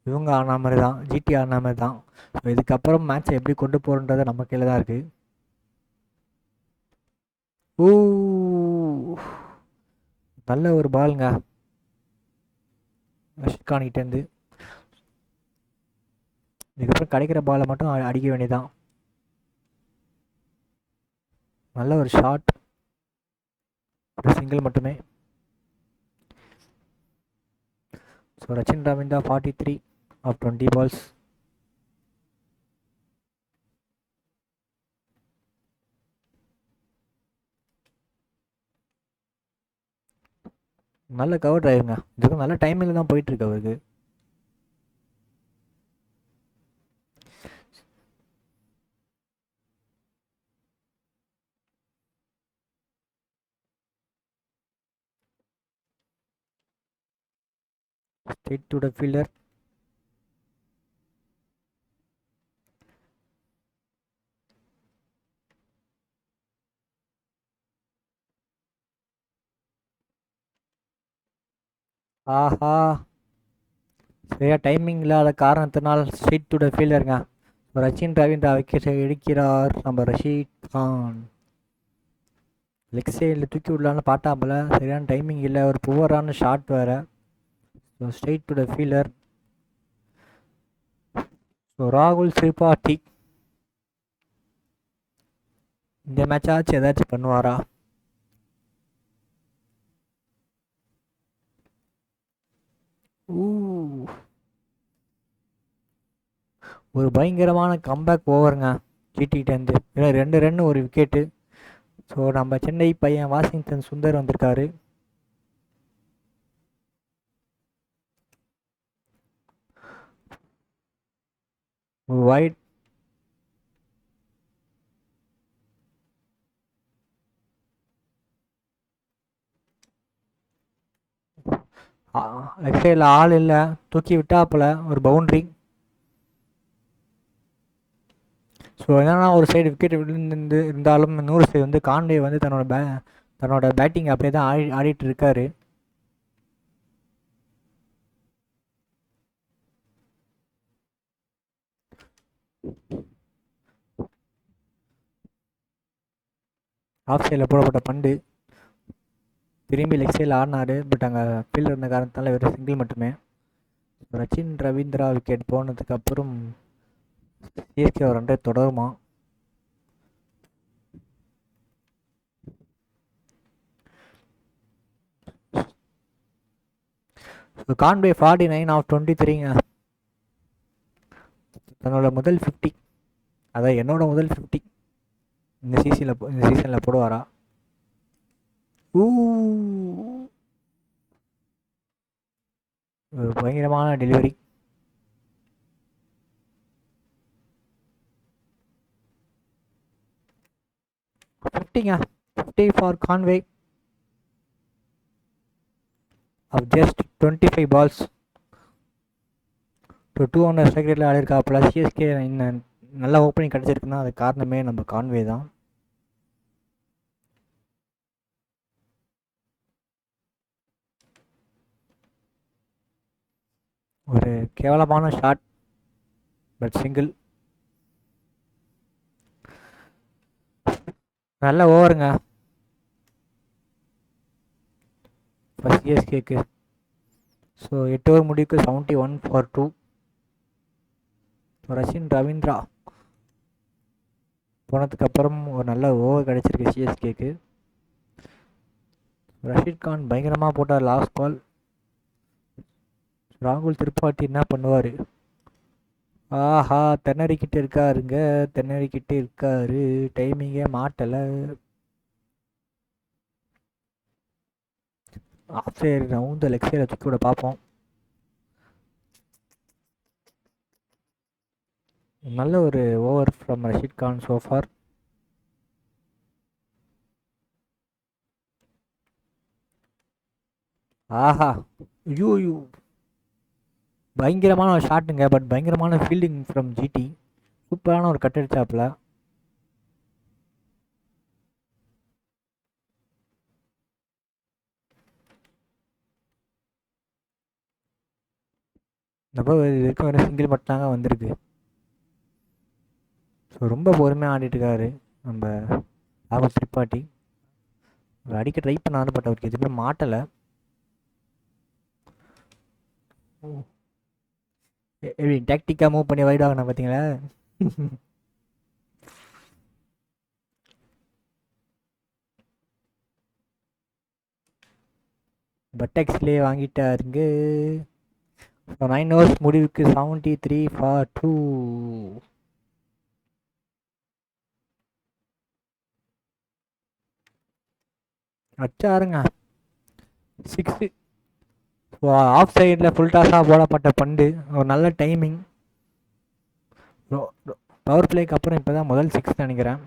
Speaker 1: இவங்க ஆன மாதிரி தான், ஜிடி ஆன மாதிரி தான். ஸோ இதுக்கப்புறம் மேட்ச்சை எப்படி கொண்டு போகிறன்றது நம்ம கையில் தான் இருக்குது. ஊ, நல்ல ஒரு பாலுங்க ரஷித் கான்கிட்டேருந்து. இதுக்கப்புறம் கிடைக்கிற பாலை மட்டும் அடிக்க வேண்டியதான். நல்ல ஒரு ஷாட், ஒரு சிங்கிள் மட்டுமே. So Rachin Ravindra 43 of 20 balls. நல்ல கவர் டிரைவுங்க, இதுக்கு நல்ல டைமில் தான் போயிட்டுருக்கு அவருக்கு. Straight to the fielder. ஆஹா, சரியா டைமிங் இல்லாத காரணத்தினால் ஸ்ட்ரெயிட் டு த ஃபீல்டருங்க. ரச்சின் ரவீந்திரா விக்கெட் எடுக்கிறார் நம்ம ரஷீத் கான். லெக் சைடில் தூக்கி விடலான்னு பார்த்தாப்புல, சரியான டைமிங் இல்லை, ஒரு புவரான ஷாட் வேறு. So straight to the fielder. So ராகுல் திரிபாதி இந்த மேட்சாச்சும் ஏதாச்சும் பண்ணுவாரா? ஒரு பயங்கரமான கம்பேக் ஓவருங்க ஜிடிகிட்டேருந்து. ஏன்னா 2 ரன் ஒரு விக்கெட்டு. ஸோ நம்ம சென்னை பையன் வாஷிங்டன் சுந்தர் வந்திருக்காரு. வைட். லெக் சைடில் ஆள் இல்லை, தூக்கி விட்டாப்புல ஒரு பவுண்ட்ரி. ஸோ என்னன்னா ஒரு சைடு விக்கெட் விழுந்து இருந்தாலும் இன்னொரு சைடு வந்து கான்வே வந்து தன்னோட பேட்டிங் அப்படியே தான் ஆடிட்டு இருக்காரு. ஆஃப் சைடில் போடப்பட்ட பந்து திரும்பி லெக் சைடில் ஆடினாரு. பட் அங்கே ஃபீல்டர் இருந்த காரணத்தால் வெறும் சிங்கிள் மட்டுமே. ரச்சின் ரவீந்திரா விக்கெட் போனதுக்கப்புறம் சிஎஸ்கே ஒரு 2 தொடருமா? Conway 49 of 23ங்க. தன்னோட முதல் 50, அதான் என்னோட முதல் 50 இந்த சீசனில் போடுவாரா? ஊ, ஒரு பயங்கரமான டெலிவரி. ஃபிஃப்டிங்க, 50 for Conway off just 25 balls. 200 strike ரேட்டில் ஆடிருக்காப்புல. சிஎஸ்கே இன்னும் நல்ல ஓப்பனிங் கிடச்சிருக்குன்னா அது காரணமே நம்ம கான்வே தான். ஒரு கேவலமான ஷாட், பட் சிங்கிள். நல்ல ஓவருங்க ஃபர்ஸ்ட் சிஎஸ்கேக்கு. ஸோ 8 ஓவர் முடிவுக்கு 71 ஃபார் 2. ரஷின் ரவீந்திரா போனதுக்கப்புறம் ஒரு நல்ல ஓவர் கிடச்சிருக்கு சிஎஸ்கேக்கு. ரஷீத் கான் பயங்கரமாக போட்டார் லாஸ்ட் பால். ராகுல் திரிபாட்டி என்ன பண்ணுவார்? ஆஹா, திணறிக்கிட்டு இருக்காரு. டைமிங்கே மாட்டலை. ஆஃப் சைடு ரவுண்ட் லெக் சைடில் தூக்கி விட பார்ப்போம். நல்ல ஒரு over from Rashid Khan so far. ஆஹா, யூ பயங்கரமான ஒரு ஷாட்டுங்க, பட் பயங்கரமான ஃபீல்டிங் ஃப்ரம் ஜிடி. சூப்பரான ஒரு கட் அடிச்சாப்புல. நம்ம இதுக்கு ஒரு சிங்கிள் மட்டும்தாங்க வந்திருக்கு. ஸோ ரொம்ப பொறுமையாக ஆடிட்டு இருக்காரு நம்ம ராகுல் திரிபாட்டி. அவர் அடிக்க ட்ரை பண்ணாரு, பட் அவருக்கு எதுவுமே மாட்டலை. எப்படி டாக்டிக்காக மூவ் பண்ணி வைட் ஆகணும் பார்த்தீங்களா? பட்டெக்ஸ்லேயே வாங்கிட்டாருங்க. 9 ஓவர்ஸ் முடிவுக்கு 73 ஃபார் 2. அச்சாருங்க 6. ஆஃப் சைடில் ஃபுல் டாஸாக போடப்பட்ட பந்து. ஒரு நல்ல டைமிங். பவர் பிளேக்கு அப்புறம் இப்போ தான் முதல் 6 நினைக்கிறேன்.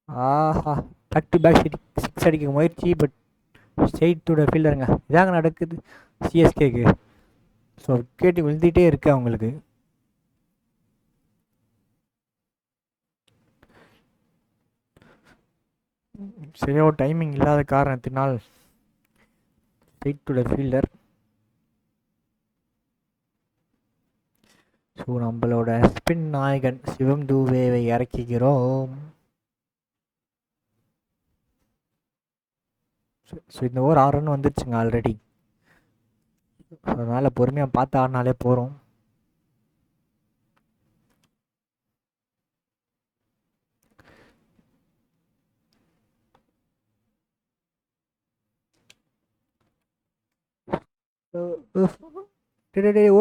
Speaker 1: ஆஹா, பேக் டு பேக் 6 அடிக்க முயற்சி, பட் ஸ்ட்ரெயிட் டு த ஃபீல்டருங்க. இதாங்க நடக்குது சிஎஸ்கேக்கு. ஸோ விக்கெட் விழுந்துகிட்டே இருக்கு அவங்களுக்கு. சரியா டைமிங் இல்லாத காரணத்தினால் straight to the fielder. So நம்மளோட ஸ்பின் நாயகன் சிவம் தூவேவை இறக்கிக்கிறோம். ஸோ இந்த ஓவர் 6 ரன் வந்துருச்சுங்க ஆல்ரெடி. அதனால் பொறுமையாக பார்த்து ஆடினாலே போகிறோம்.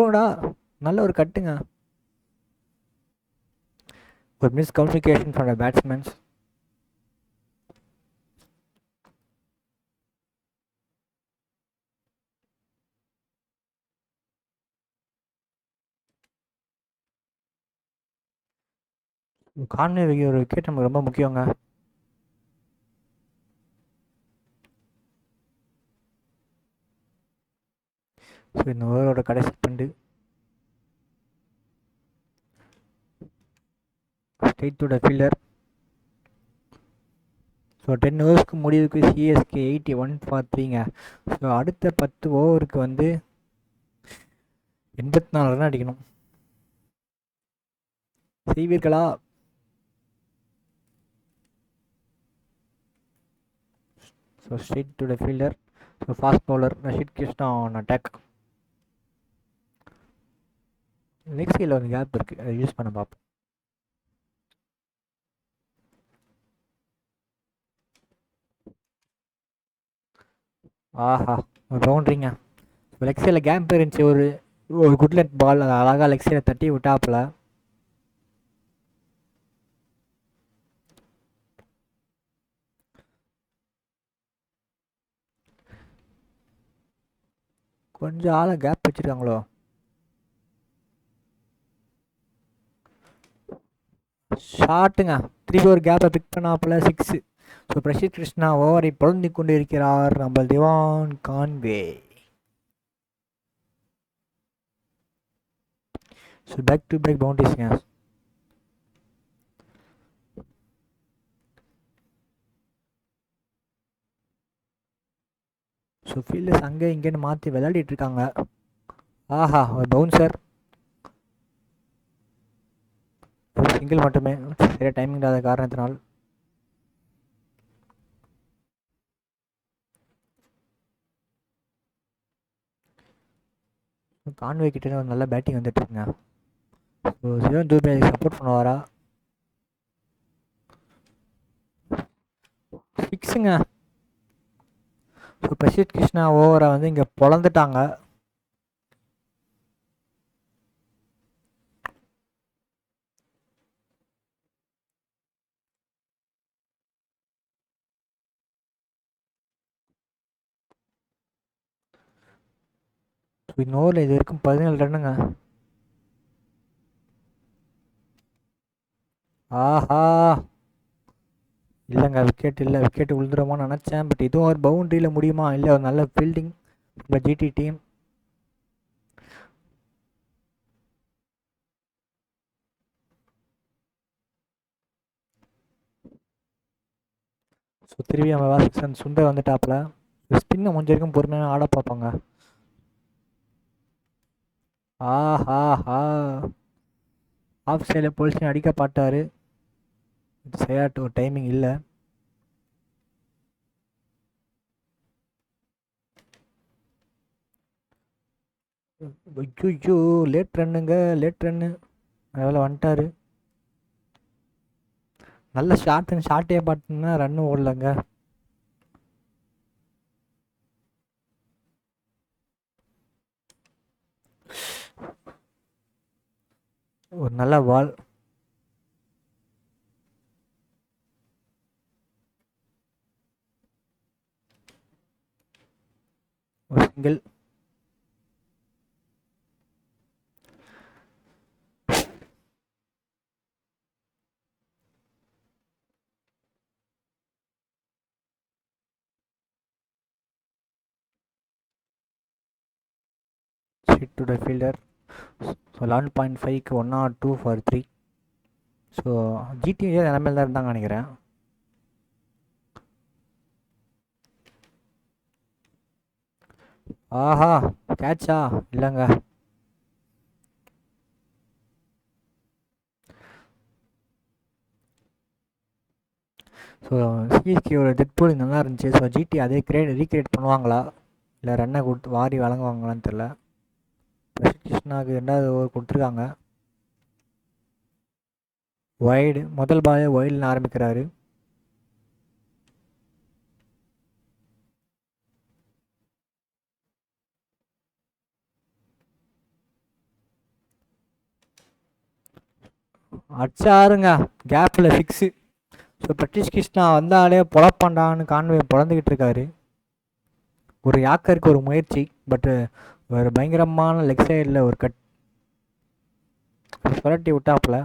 Speaker 1: ஓடா, நல்ல ஒரு கட்டுங்க. ஒரு miss communication from the batsmen. Conway ஒரு விக்கெட் நமக்கு ரொம்ப முக்கியங்க. ஸோ இந்த ஓவரோட கடைசி பந்து straight to the fielder. So 10 ஓவர்ஸ்க்கு முடிவுக்கு சிஎஸ்கே 81 ஃபார் 3ங்க. ஸோ அடுத்த 10 ஓவருக்கு வந்து 84 ரன் அடிக்கணும். செய்வீர்களா? So straight to the fielder. So fast bowler Rashid Krishna on attack. Leg சைடில் ஒரு கேப் இருக்குது, அதை யூஸ் பண்ண பார்ப்போம். ஆஹா! ஒரு பவுண்ட்ரிங்க. லெக் சைடில் கேப் இருந்துச்சு. ஒரு ஒரு குட் லெக் பால் அழகாக லெக் சைடில் தட்டி விட்டாப்புல. கொஞ்சம் ஆளை கேப் வச்சுருக்காங்களோ. ஷாட்டுங்க. திருப்பி ஒரு கேப்பை பிக் பண்ணாப்புல 6. ஸோ பிரசித் கிருஷ்ணா ஓவரை பொழந்து கொண்டு இருக்கிறார் நம்ம Devon Conway. So back to back பவுண்டரிஸ்ங்க. ஸோ ஃபீல்டர்ஸ் அங்கே இங்கேன்னு மாற்றி விளையாடிட்டு இருக்காங்க. ஆஹா! ஒரு பவுன்சர். ஒரு சிங்கிள் மட்டுமே. சரியா டைமிங் இல்லாத காரணத்தினால். கான்வே கிட்டே ஒரு நல்ல பேட்டிங் வந்துட்டு இருக்குங்க. ஸோ சிவன் தூபே சப்போர்ட் பண்ணுவாரா? சிக்ஸுங்க. ஸோ பிரசித் கிருஷ்ணா ஓவரை வந்து இங்கே பொழந்துட்டாங்க. ஸோ இந்த ஓவரில் இது வரைக்கும் 17 ரன்னுங்க. ஆஹா! இல்லைங்க, விக்கெட் இல்லை. விக்கெட் விழுந்துருமான்னு நினச்சேன். பட் இதுவும் ஒரு பவுண்ட்ரியில் முடியுமா? இல்லை, ஒரு நல்ல ஃபீல்டிங் நம்ம ஜிடி டீம். ஸோ திரும்பி நம்ம வாசிக்சன் சுந்தர் வந்துட்டாப்புல. ஸ்பின்னை முடிஞ்ச வரைக்கும் பொறுமையாக ஆட பார்ப்பாங்க. ஆஹா! ஆஃப் சைடில் பொலிஷன் அடிக்க பாட்டார். சரியாட்டு ஒரு டைமிங் இல்லை. ஐயோ! லேட் ரன்னுங்க, லேட் ரன்னு. அதில் வந்துட்டார். நல்ல ஷார்ட்டே பார்த்தீங்கன்னா ரன்னு ஓடலங்க. ஒரு நல்ல பால். ஒரு single. Hit to the fielder. So 11.5க்கு 102 ஃபார் 3. ஸோ ஜிடிஏ நிலமையில தான் இருந்தாங்க நினைக்கிறேன். ஆஹா! கேட்சா? இல்லைங்க. ஸோ சிஎஸ்கேயோட டெத் போலிங் நல்லா இருந்துச்சு. ஸோ ஜிடி அதே ரீக்ரியேட் பண்ணுவாங்களா, இல்லை ரன்னை கொடுத்து வாரி வழங்குவாங்களான்னு தெரில. பிரசித் கிருஷ்ணாவுக்கு 2வது ஓவர் கொடுத்துருக்காங்க. வைடு. முதல் பாலே வைடில் ஆரம்பிக்கிறாரு. அடிச்சாருங்க. கேப்பில் 6. ஸோ பிரசித் கிருஷ்ணா வந்தாலே பொழப்பாண்டான்னு கான்வே பொழந்துக்கிட்டு இருக்காரு. ஒரு யாக்கருக்கு ஒரு முயற்சி. பட்டு ஒரு பயங்கரமான லெக் சைடில் ஒரு கட் சுரட்டி விட்டாப்புல.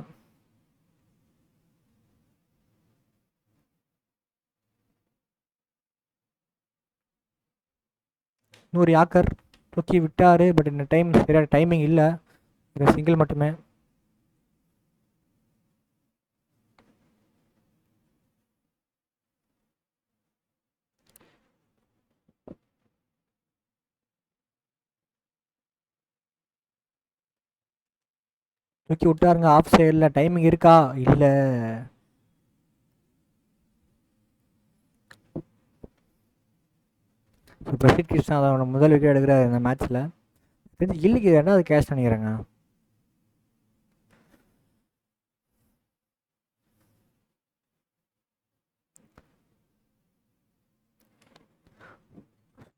Speaker 1: இன்னொரு யாக்கர் தூக்கி விட்டார். பட் இந்த டைம் சரியான டைமிங் இல்லை. சிங்கிள் மட்டுமே. தூக்கி விட்டாருங்க. ஆஃப் சைடில் டைமிங் இருக்கா? இல்லை. ஸோ பிரசித் கிருஷ்ணா அதோட முதல் விக்கெட் எடுக்கிறார் இந்த மேட்ச்சில். இல்லைக்கு 2வது கேட்ச் நினைக்கிறேங்க.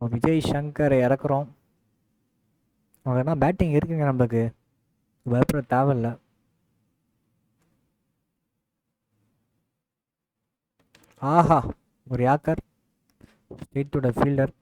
Speaker 1: விஜய் சங்கரை இறக்குறோம். அவங்கன்னா பேட்டிங் இருக்குங்க நம்மளுக்கு, பயப்பட தேவையில்ல. ஆஹா, ஒரு யாக்கர் ஸ்டேட்டோட ஃபீல்டர்.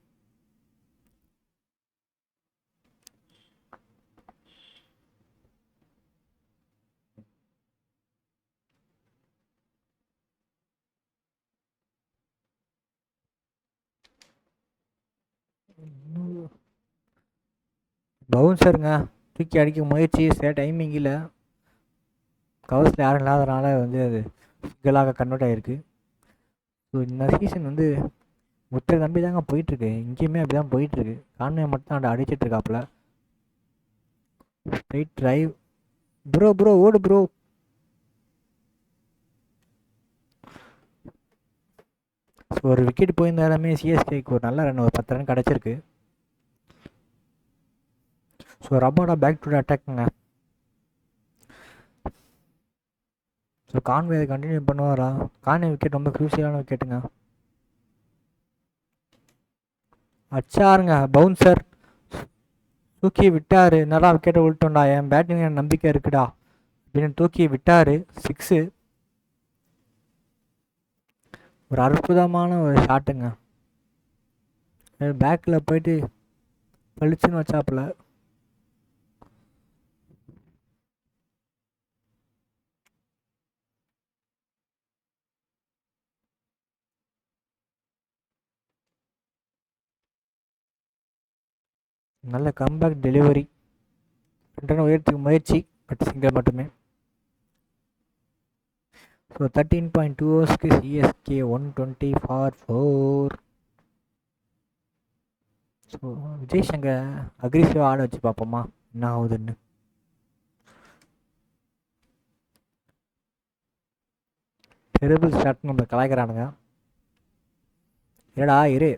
Speaker 1: பவுன்சருங்க, தூக்கி அடிக்க முயற்சி, டைமிங் இல்லை, கவர்ஸில் யாரும் இல்லாதனால வந்து அது சிங்கலாக கன்வெர்ட் ஆகிருக்கு. ஸோ இந்த சீசன் வந்து முத்திரை நம்பி தாங்க போயிட்டுருக்கு, இங்கேயுமே அப்படி தான் போயிட்டுருக்கு. கான்வே மட்டும் தான் அடிச்சிட்டு இருக்காப்புல. ஸ்ட்ரைட் டிரைவ், ப்ரோ ப்ரோ ஓடு ப்ரோ. ஸோ ஒரு விக்கெட் போயிருந்தாலுமே சிஎஸ்கேக்கு ஒரு நல்ல ரன், ஒரு 10 ரன் கிடச்சிருக்கு. ஸோ ரபாடா பேக் டு அட்டாக்ங்க. ஸோ கான்வே கண்டினியூ பண்ணுவாரா? கான்வே விக்கெட் ரொம்ப க்ரூசியலான விக்கெட்டுங்க. அச்சாருங்க பவுன்சர், தூக்கி விட்டார். நல்லா விக்கெட்டை விட்டோண்டா, என் பேட்டிங் எனக்கு நம்பிக்கை இருக்குடா அப்படின்னு தூக்கி விட்டார். 6. ஒரு அற்புதமான ஒரு ஷாட்டுங்க. பேக்கில் போயிட்டு பளிச்சுன்னு வச்சாப்புல. நல்ல கம்பேக் டெலிவரி, உயர்த்துக்கு முயற்சி, பட் சிங்கிள் மட்டுமே. ஸோ 13.2 ஓவர்ஸ்க்கு CSK 120 for 4. So Vijay Shankar அக்ரிசிவாக ஆட வச்சு பார்ப்போமா என்ன ஆகுதுன்னு. டெரிபிள் ஸ்டார்ட் நம்ம கலாய்க்கிறானுங்க. ஏடா இரு.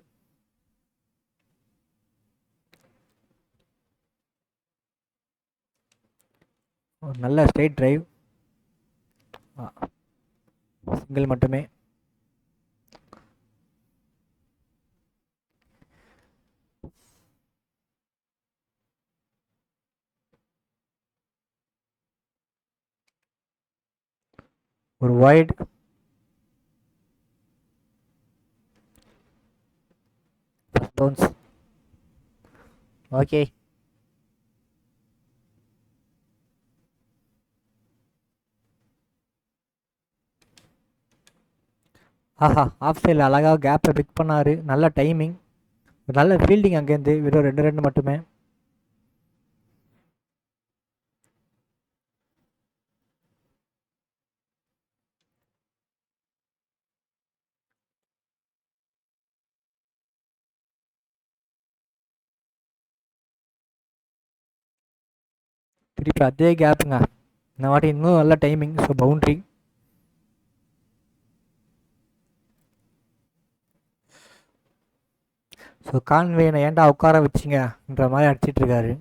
Speaker 1: ஒரு நல்ல ஸ்ட்ரைட் டிரைவ், சிங்கிள் மட்டுமே. ஒரு வைட், பவுன்ஸ். ஓகே, ஆஹா, ஆஃப் சைடில் அழகாக கேப்பை பிக் பண்ணார். நல்ல டைமிங், நல்ல ஃபீல்டிங். அங்கேருந்து வெறும் 2 ரன் மட்டுமே. திருப்பி அதே கேப்புங்க, இந்த வாட்டி இன்னும் நல்ல டைமிங். So boundary. ஸோ கான்வேனை ஏன்டா உட்கார வச்சிங்கன்ற மாதிரி அடிச்சிட்டு இருக்காரு.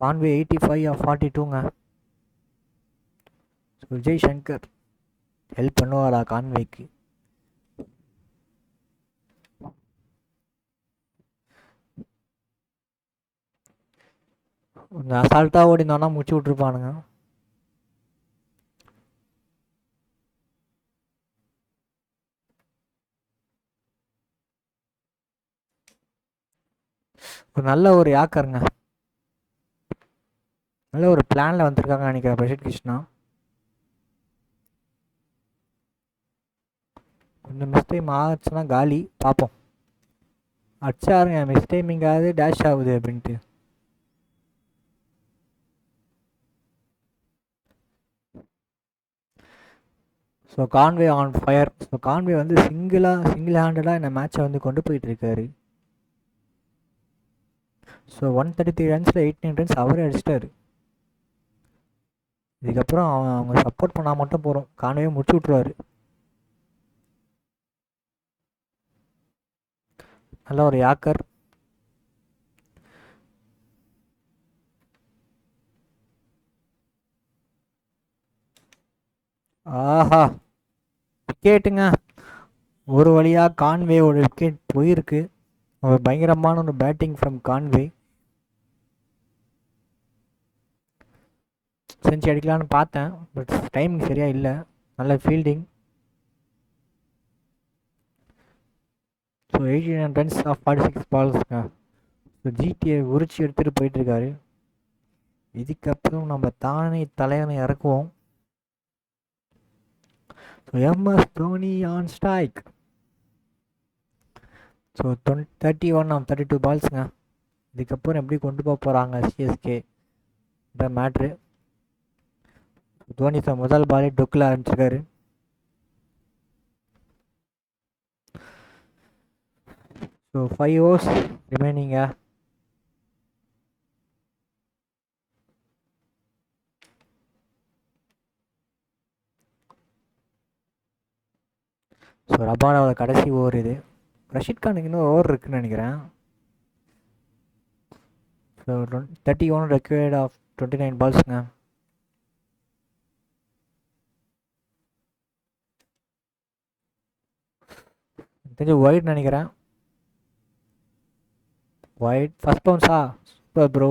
Speaker 1: கான்வே 85 ஆஃப் 42ங்க. ஸோ விஜய் சங்கர் ஹெல்ப் பண்ணுவாரா கான்வேக்கு? கொஞ்சம் அசால்ட்டாக ஓடிந்தோன்னா முடிச்சு விட்ருப்பானுங்க. ஒரு நல்ல ஒரு யாக்கருங்க, நல்ல ஒரு பிளானில் வந்திருக்காங்க நினைக்கிறேன் பிரசித் கிருஷ்ணா. கொஞ்சம் மிஸ்டேக் ஆச்சுன்னா காலி, பார்ப்போம். அடிச்சாருங்க, மிஸ்டேமிங் ஆகுது, டேஷ் ஆகுது அப்படின்ட்டு. So Conway on fire. So Conway வந்து சிங்கிள் ஹேண்டடாக இந்த மேட்சை வந்து கொண்டு போயிட்டுருக்காரு. ஸோ 133 ரன்ஸில் 89 ரன்ஸ் அவரே அடிச்சிட்டாரு. இதுக்கப்புறம் அவங்க சப்போர்ட் பண்ணால் மட்டும் போகிறோம், கான்வே முடிச்சு விட்ருவாரு. நல்ல ஒரு யாக்கர். ஆஹா, விக்கெட்டுங்க. ஒரு வழியாக கான்வேயோட விக்கெட் போயிருக்கு. ஒரு பயங்கரமான ஒரு பேட்டிங் ஃப்ரம் கான்வே. செஞ்சு அடிக்கலான்னு பார்த்தேன், பட் டைமிங் சரியாக இல்லை. நல்ல ஃபீல்டிங். ஸோ 89 ரன்ஸ் ஆஃப் 46 பால்ஸ்ங்க. ஸோ ஜிடியை உரிச்சு எடுத்துகிட்டு போயிட்டுருக்காரு. இதுக்கப்புறம் நம்ம தானே தலைவனை இறக்குவோம். So MS Dhoni on strike. So 31 off 32 பால்ஸுங்க. இதுக்கப்புறம் எப்படி கொண்டு போக போகிறாங்க சிஎஸ்கே இந்த மேட்ரு. தோனி சார் முதல் பாலே டொக்கில் ஆரம்பிச்சிருக்காரு. ஸோ 5 ஓவர்ஸ் ரிமைனிங்க. ஸோ ரபாடாவோட கடைசி ஓவர் இது. ரஷீத் கானுக்கு இன்னும் ஓவர் இருக்குன்னு நினைக்கிறேன். ஸோ 31 ரெக்வயர்ட் ஆஃப் 29 பால்ஸுங்க. தெரிஞ்சு ஒயிட் நினைக்கிறேன். ஒயிட் ஃபர்ஸ்ட் பவுன்ஸா? Super bro.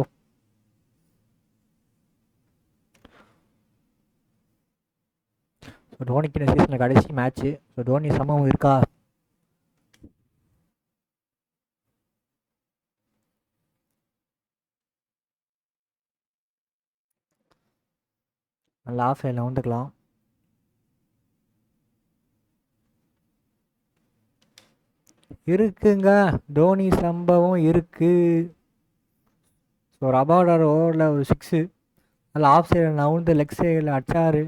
Speaker 1: ஸோ தோனிக்கு இந்த சீசனில் கடைசி மேட்ச்சு. ஸோ தோனி சம்பவம் இருக்கா? நல்லா ஆஃப் சைடில் வந்துக்கலாம். இருக்குங்க, தோனி சம்பவம் இருக்கு. ஸோ ரபாடர் ஓவரில் ஒரு 6 நல்லா ஆஃப் சைடில் நவுந்து லெக் சைடில் அடிச்சாரு.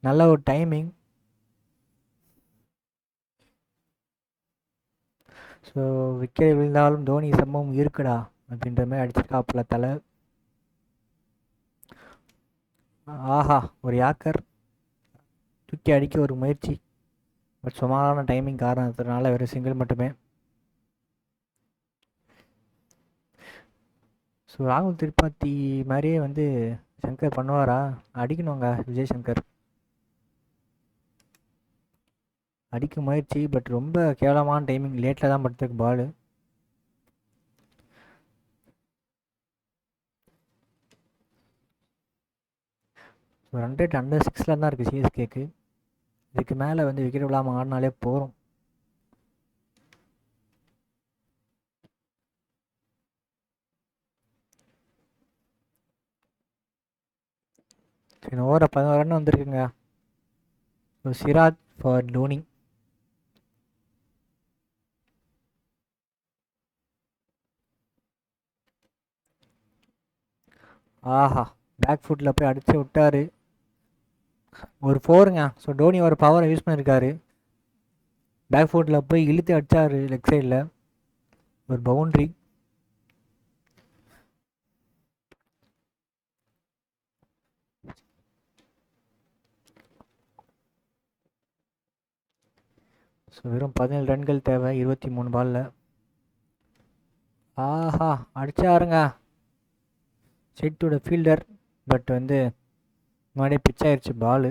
Speaker 1: நல்ல ஒரு டைமிங். ஸோ விக்கெட் விழுந்தாலும் தோனி சம்பவம் இருக்குடா அப்படின்ற மாதிரி அடிச்சிருக்காப்புல தலை. ஆஹா, ஒரு யாக்கர் தூக்கி அடிக்க ஒரு முயற்சி. பட் சுமாரான டைமிங் காரணத்தினால வெறும் சிங்கிள் மட்டுமே. ஸோ ராகுல் திரிபாதி மாதிரியே வந்து சங்கர் பண்ணுவாரா? அடிக்கணுங்க விஜய் சங்கர். அடிக்க முயற்சி, பட் ரொம்ப கேவலமான டைமிங். லேட்டில் தான் படுத்துருக்கு பாலு. ஸோ 100 அண்டர் 6 தான் இருக்குது சிஎஸ்கேக்கு. இதுக்கு மேலே வந்து விக்கெட் விழாமல் ஆடினாலே போகிறோம். சரி, ஓவர 11 ரன் வந்திருக்குங்க. So Siraj for Dhoni. ஆஹா, பேக் ஃபுட்டில் போய் அடித்து விட்டாரு. ஒரு 4ங்க. ஸோ தோனி ஒரு பவரை யூஸ் பண்ணியிருக்காரு. பேக் ஃபுட்டில் போய் இழுத்து அடித்தார் லெக் சைடில். ஒரு பவுண்ட்ரி. ஸோ வெறும் 17 ரன்கள் தேவை 23 பாலில். ஆஹா, அடிச்சாருங்க செட்டோட ஃபீல்டர். பட் வந்து முன்னாடியே பிச் ஆயிடுச்சு பாலு.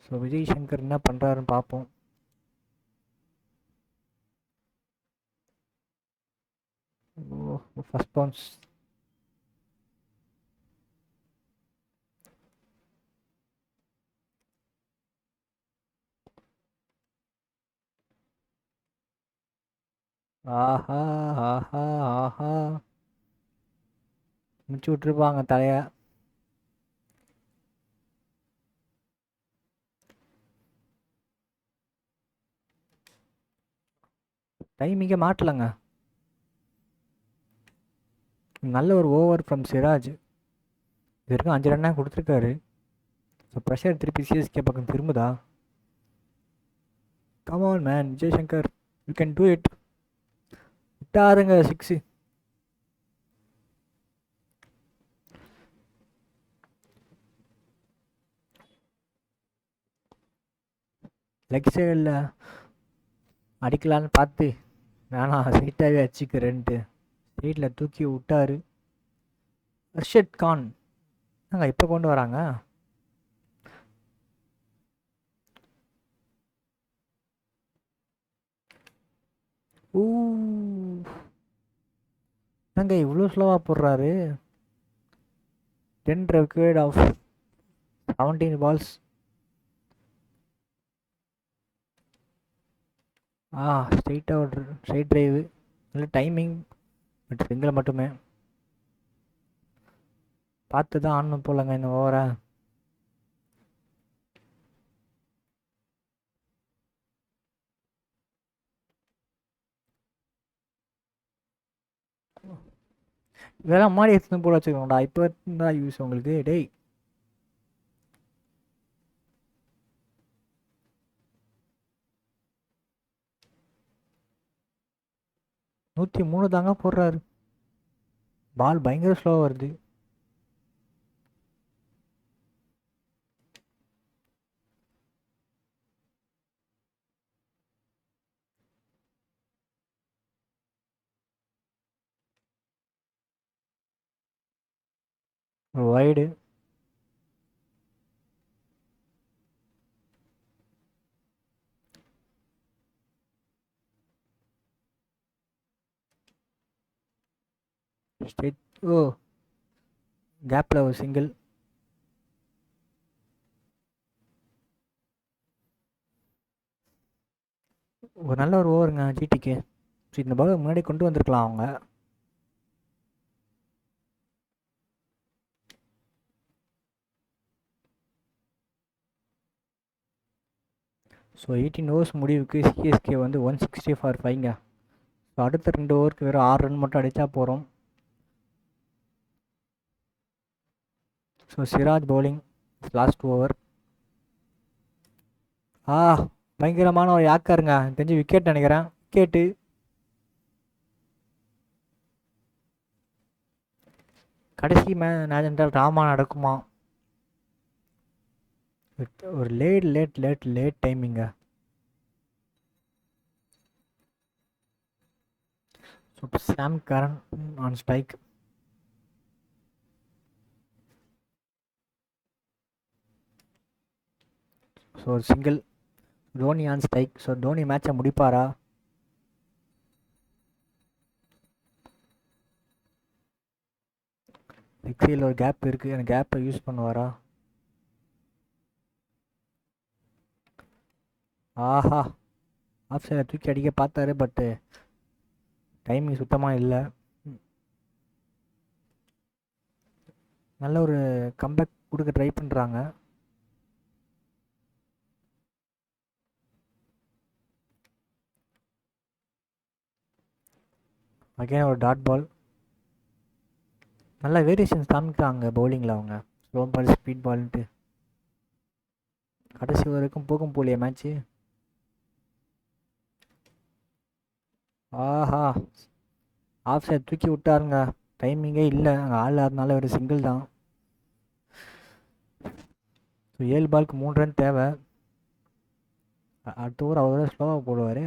Speaker 1: ஸோ விஜய் சங்கர் என்ன பண்ணுறாருன்னு பார்ப்போம். ஓ, ஃபர்ஸ்ட் பவுன்ஸ். ஆஹா ஆஹா ஆஹா, முடிச்சு விட்ருப்பாங்க தலைய. டைமிங்கே மாட்டலங்க. நல்ல ஒரு ஓவர் ஃப்ரம் சிராஜ். இது வரைக்கும் 5 ரன்னாக கொடுத்துருக்காரு. ஸோ ப்ரெஷர் திருப்பி சிஎஸ்கே பக்கம் திரும்புதா? Come on man Vijay Shankar, you can do it. விட்டாருங்க 6. லெக் சைடில் அடிக்கலான்னு பார்த்து வேணாம் ஸ்ட்ரைட்டாகவே அடிச்சுக்கிறேன்ட்டு ஸ்ட்ரைட்டில் தூக்கி விட்டாரு. அர்ஷத் கான் இப்போ கொண்டு வராங்க. ஊ என்னங்க இவ்வளோ ஸ்லோவாக போடுறாரு. 10 required of 17 balls. Straight drive நல்ல டைமிங். பட் சிங்கிள் மட்டுமே பார்த்து தான் ஆடணும் போலங்க இந்த ஓவரை. இதெல்லாம் மாடி எடுத்துன்னு போல வச்சுக்கோங்கடா. இப்போ தான் யூஸ் உங்களுக்கு. டேய் 103 தாங்க போடுறாரு. பால் பயங்கர ஸ்லோவாக வருது. Wide straight. ஓ கேப்பில் ஒரு சிங்கிள். ஒரு நல்ல ஒரு ஓவருங்க ஜிடிக்கு. ஸோ இந்த பால் முன்னாடி கொண்டு வந்திருக்கலாம் அவங்க. ஸோ 18 ஓவர்ஸ் முடிவுக்கு சிஎஸ்கே வந்து 160 ஃபார் 5ங்க. ஸோ அடுத்த 2 ஓவருக்கு வெறும் 6 ரன் மட்டும் அடித்தா போகிறோம். So Siraj bowling last over. பயங்கரமான ஒரு யாக்காருங்க. தெரிஞ்சு விக்கெட் நினைக்கிறேன். விக்கெட்டு. கடைசி மேட்ச் என்றால் ட்ராமா நடக்குமா? ஒரு லேட் டைமிங்க. Sam Curran on strike. So ஒரு single. Dhoni on strike. So Dhoni மேட்சை முடிப்பாரா? லெக்ஸில் ஒரு கேப் இருக்குது. அந்த கேப்பை யூஸ் பண்ணுவாரா? ஆஹா ஆஃப் சைடில் தூக்கி அடிக்க பார்த்தாரு. பட்டு டைமிங் சுத்தமாக இல்லை. நல்ல ஒரு கம்பேக் கொடுக்க ட்ரை பண்ணுறாங்க. அகைன் ஒரு டாட் பால். நல்ல வேரியேஷன்ஸ் காமிக்கிறாங்க பவுலிங்கில் அவங்க. ஸ்லோ பால் ஸ்பீட் பால்ன்ட்டு. கடைசி வரைக்கும் போகும் போலியே மேட்ச்சு. ஆஹா ஆஃப் சைட் தூக்கி விட்டாருங்க. டைமிங்கே இல்லை. அங்கே ஆள் அதனால ஒரு சிங்கிள் தான். ஸோ 7 பாலுக்கு 3 ரன் தேவை. அடுத்த ஓவர் அவரோட ஸ்லோவாக போடுவார்.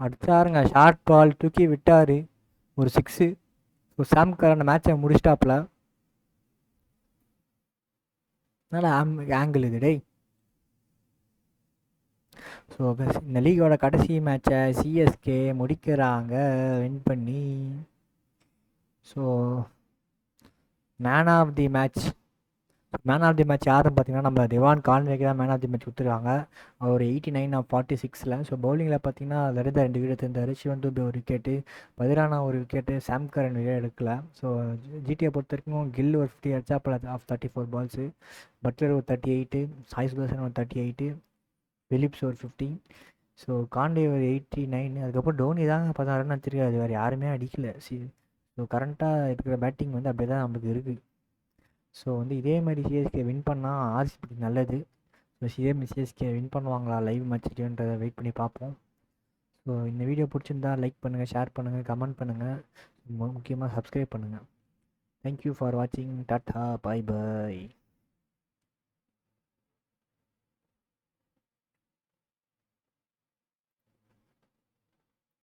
Speaker 1: அடிச்சாருங்க. ஷார்ட் பால் தூக்கி விட்டார். ஒரு 6. ஸோ சாம் கரன் மேட்சை முடிச்சிட்டாப்புல. அதனால் ஆங்கிள் இது டேய். ஸோ இந்த லீகோட கடைசி மேட்சை சிஎஸ்கே முடிக்கிறாங்க வின் பண்ணி. So man of the match யாருன்னு பார்த்தீங்கன்னா நம்ம திவான் கான்வேக்கு தான் மேன் ஆஃப் தி மேட்ச் கொடுத்துருக்காங்க. அவர் 89 ஆஃப் 46ல். ஸோ பவுலிங்கில் பார்த்தீங்கன்னா லலிதா 2 விக்கெட் இருந்தார். சிவன் துபே ஒரு விக்கெட்டு, பதிரானா ஒரு விக்கெட்டு, சாம் கரன் விக்கெட் எடுக்கல. ஸோ ஜிடியை பொறுத்த வரைக்கும் கில் ஒரு 50 அடிச்சாப்பில் ஆஃப் 34 பால்ஸு, பட்லர் ஒரு 38, சாய் சுதர்சன் ஒரு 38, பிலிப்ஸ் ஒரு 50, ஸோ காண்டே ஒரு 89. அதுக்கப்புறம் டோனி தாங்க 16 ரன் அடிச்சிருக்காரு. அது வேறு யாருமே அடிக்கல. ஸோ கரண்ட்டாக இருக்கிற பேட்டிங் வந்து அப்படியே தான் நம்மளுக்கு இருக்குது. ஸோ வந்து இதே மாதிரி சிஎஸ்கே வின் பண்ணால் ஆர்சிபிக்கு நல்லது. ஸோ சிஎஸ்கே வின் பண்ணுவாங்களா லைவ் மேட்ச்ன்றதை வெயிட் பண்ணி பார்ப்போம். ஸோ இந்த வீடியோ பிடிச்சிருந்தா லைக் பண்ணுங்கள், ஷேர் பண்ணுங்கள், கமெண்ட் பண்ணுங்கள், முக்கியமாக சப்ஸ்கிரைப் பண்ணுங்கள். தேங்க்யூ ஃபார் வாட்சிங். டாட்டா, பாய் பாய்.